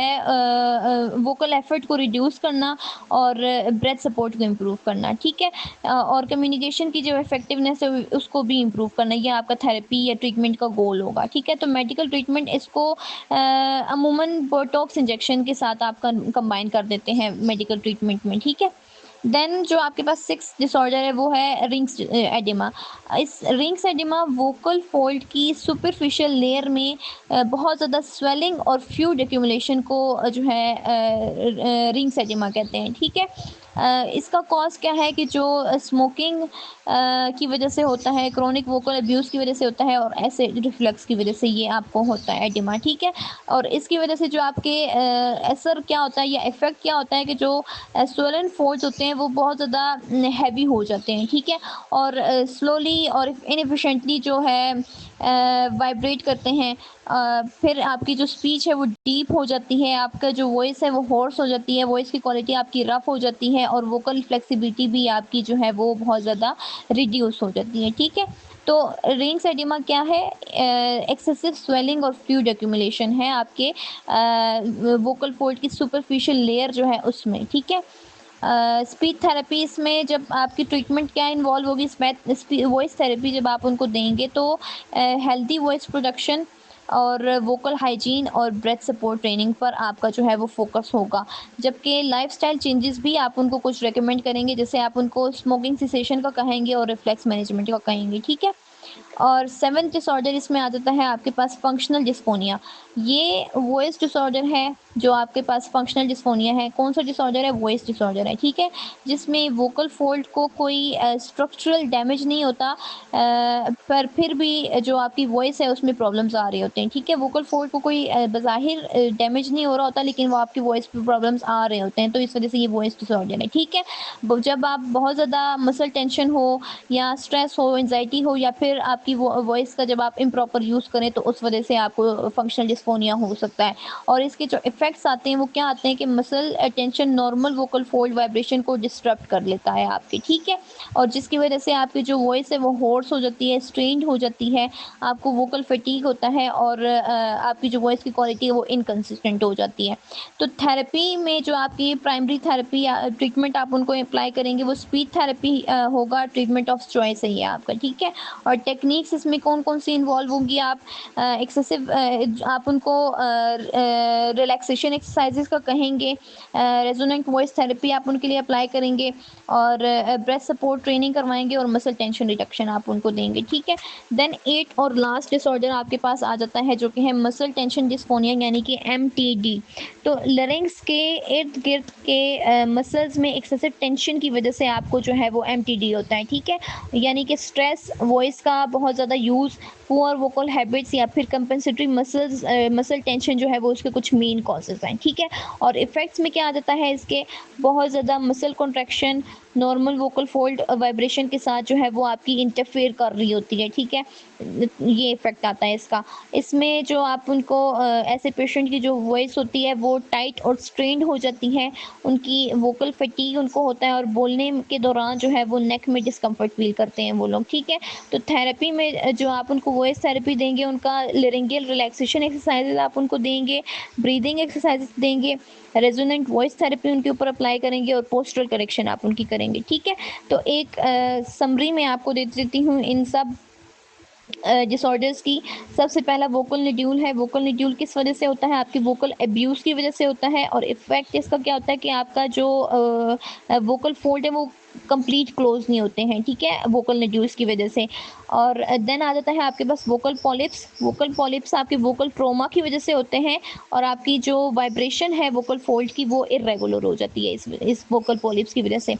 वोकल एफर्ट को रिड्यूस करना और ब्रेथ सपोर्ट को इम्प्रूव करना, ठीक है? और कम्युनिकेशन की जो इफेक्टिवनेस है उसको भी इम्प्रूव करना, ये आपका थेरेपी या ट्रीटमेंट का गोल होगा, ठीक है? तो मेडिकल ट्रीटमेंट इसको अमूमन बोटॉक्स इंजेक्शन के साथ आप कंबाइन कर देते हैं मेडिकल ट्रीटमेंट में, ठीक है? देन जो आपके पास 6th डिसऑर्डर है वो है रिंग्स एडिमा। इस रिंग्स एडिमा वोकल फोल्ड की सुपरफिशियल लेयर में बहुत ज़्यादा स्वेलिंग और फ्लूइड एक्यूमुलेशन को जो है रिंग्स एडिमा कहते हैं, ठीक है। इसका कॉज क्या है कि जो स्मोकिंग की वजह से होता है, क्रोनिक वोकल अब्यूज़ की वजह से होता है और एसिड रिफ्लक्स की वजह से ये आपको होता है एडिमा, ठीक है। और इसकी वजह से जो आपके असर क्या होता है या इफ़ेक्ट क्या होता है कि जो स्वोलन फोल्ड्स होते हैं वो बहुत ज़्यादा हैवी हो जाते हैं, ठीक है। और स्लोली और इनएफिशिएंटली जो है वाइब्रेट करते हैं। फिर आपकी जो स्पीच है वो डीप हो जाती है, आपका जो वॉइस है वो होर्स हो जाती है, वॉइस की क्वालिटी आपकी रफ़ हो जाती है और वोकल फ्लेक्सिबिलिटी भी आपकी जो है वो बहुत ज़्यादा रिड्यूस हो जाती है, ठीक है। तो रिंग्स एडिमा क्या है? एक्सेसिव स्वेलिंग और फ्लूइड एक्यूमुलेशन है आपके वोकल फोल्ड की सुपरफिशियल लेयर जो है उसमें, ठीक है। स्पीच थेरेपी, इसमें जब आपकी ट्रीटमेंट क्या इन्वॉल्व होगी, वॉइस थेरेपी जब आप उनको देंगे तो हेल्दी वॉइस प्रोडक्शन और वोकल हाइजीन और ब्रेथ सपोर्ट ट्रेनिंग पर आपका जो है वो फोकस होगा। जबकि लाइफस्टाइल चेंजेस भी आप उनको कुछ रेकमेंड करेंगे, जैसे आप उनको स्मोकिंग सिसेशन का कहेंगे और रिफ्लेक्स मैनेजमेंट का कहेंगे, ठीक है। और 7th डिसऑर्डर इसमें आ जाता है आपके पास फंक्शनल डिस्फोनिया। ये वॉइस डिसऑर्डर है जो आपके पास फंक्शनल डिस्फोनिया है। कौन सा डिसऑर्डर है? वॉइस डिसऑर्डर है, ठीक है। जिसमें वोकल फोल्ड को कोई स्ट्रक्चरल डैमेज नहीं होता, पर फिर भी जो आपकी वॉइस है उसमें प्रॉब्लम्स आ रहे होते हैं, ठीक है। वोकल फोल्ड को कोई बज़ाहिर डैमेज नहीं हो रहा होता, लेकिन वो आपकी वॉइस पे प्रॉब्लम्स आ रहे होते हैं, तो इस वजह से ये वॉइस डिसऑर्डर है, ठीक है। जब आप बहुत ज़्यादा मसल टेंशन हो या स्ट्रेस हो, एंजाइटी हो, या फिर आपकी वॉइस का जब आप इम्प्रॉपर यूज़ करें तो उस वजह से आपको फंक्शनल डिस्फोनिया हो सकता है। और इसके जो इफ़ेक्ट्स आते हैं वो क्या आते हैं कि muscle tension normal vocal fold vibration को डिस्टर्ब कर लेता है आपकी, ठीक है। और जिसकी वजह से आपकी जो वॉइस है वो होर्स हो जाती है, स्ट्रेन्ड हो जाती है, आपको वोकल फटीग होता है और आपकी जो वॉइस की क्वालिटी है वो इनकंसिस्टेंट हो जाती है। तो थेरेपी में जो आपकी प्राइमरी थेरेपी या ट्रीटमेंट आप उनको अप्लाई करेंगे वो स्पीच थेरेपी होगा, ट्रीटमेंट ऑफ चॉइस है ये आपका, ठीक है। और टेक्निक्स इसमें कौन-कौन सी इन्वॉल्व होंगी? आप एक्सेसिव आप उनको रिलैक्सेशन एक्सरसाइजेस का कहेंगे, रेजोनेंट वॉइस थेरेपी आप उनके लिए अप्लाई करेंगे और ब्रेथ सपोर्ट ट्रेनिंग करवाएँगे और मसल टेंशन रिडक्शन आप उनको देंगे, ठीक है। देन 8 और लास्ट डिसऑर्डर आपके पास आ जाता है जो कि है मसल टेंशन डिस्फोनिया यानी कि एमटीडी। तो लरिंक्स के इर्द-गिर्द के मसल्स में एक्सेसिव टेंशन की वजह से आपको जो है वो एमटीडी होता है, ठीक है। यानी कि स्ट्रेस, वॉइस का बहुत ज़्यादा यूज़, पुअर वोकल हैबिट्स या फिर कंपेंसेटरी मसल टेंशन जो है वो उसके कुछ मेन कॉजेज़ हैं, ठीक है। और इफ़ेक्ट्स में क्या आ जाता है इसके? बहुत ज़्यादा muscle contraction normal vocal fold vibration के साथ जो है वो आपकी इंटरफेयर कर रही होती है, ठीक है। ये इफ़ेक्ट आता है इसका। इसमें जो आप उनको ऐसे पेशेंट की जो वॉइस होती है वो टाइट और स्ट्रेन्ड हो जाती है, उनकी वोकल फटीग उनको होता है और बोलने के दौरान जो है वो नेक में डिस्कम्फर्ट फ़ील करते हैं वो लोग, ठीक है। तो थेरेपी में जो आप उनको वॉइस थेरेपी देंगे, उनका लेरिंगियल रिलैक्सेशन एक्सरसाइज़ेज़ आप उनको देंगे, ब्रीदिंग एक्सरसाइज़ेज़ देंगे, रेजोनेंट वॉइस थेरेपी उनके ऊपर अप्लाई करेंगे और पोस्चरल करेक्शन आप उनकी करेंगे, ठीक है। तो एक समरी मैं आपको दे देती हूँ इन सब डिसऑर्डर्स की। सबसे पहला वोकल निड्यूल है। वोकल निड्यूल किस वजह से होता है? आपकी वोकल अब्यूज़ की वजह से होता है और इफ़ेक्ट इसका क्या होता है कि आपका जो वोकल फोल्ड है वो कंप्लीट क्लोज नहीं होते हैं, ठीक है, वोकल निड्यूल्स की वजह से। और देन आ जाता है आपके पास वोकल पॉलिप्स। वोकल पॉलिप्स आपके वोकल ट्रॉमा की वजह से होते हैं और आपकी जो वाइब्रेशन है वोकल फोल्ड की वो इर्रेगुलर हो जाती है इस वोकल पॉलिप्स की वजह से।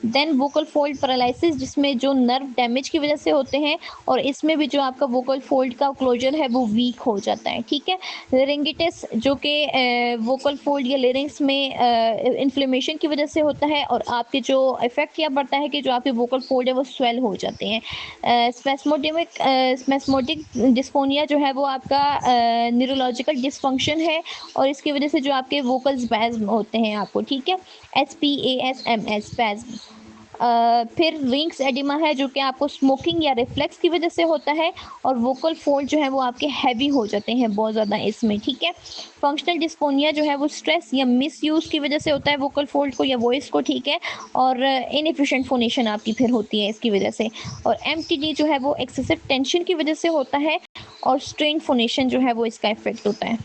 देन वोकल फोल्ड पैरालिसिस, जिसमें जो नर्व डैमेज की वजह से होते हैं और इसमें भी जो आपका वोकल फोल्ड का क्लोजर है वो वीक हो जाता है, ठीक है। लेरिंगिटिस जो कि वोकल फोल्ड या लेरिंग्स में इन्फ्लेमेशन की वजह से होता है और आपके जो इफेक्ट क्या पड़ता है कि जो आपके वोकल फोल्ड है वो स्वेल हो जाते हैं। स्पेस्मोटिक डिस्फोनिया जो है वो आपका न्यूरोलॉजिकल डिसफंक्शन है और इसकी वजह से जो आपके वोकल स्पैज्म होते हैं आपको, ठीक है, SPASMS स्पैज्म। फिर रिंग्स एडिमा है जो कि आपको स्मोकिंग या रिफ्लेक्स की वजह से होता है और वोकल फोल्ड जो है वो आपके हैवी हो जाते हैं बहुत ज़्यादा इसमें, ठीक है। फंक्शनल डिस्फोनिया जो है वो स्ट्रेस या मिस यूज़ की वजह से होता है वोकल फोल्ड को या वॉइस को, ठीक है। और इनएफिशिएंट फोनेशन आपकी फिर होती है इसकी वजह से। और एमटीडी जो है वो एक्सेसिव टेंशन की वजह से होता है और स्ट्रेन फोनेशन जो है वो इसका इफेक्ट होता है।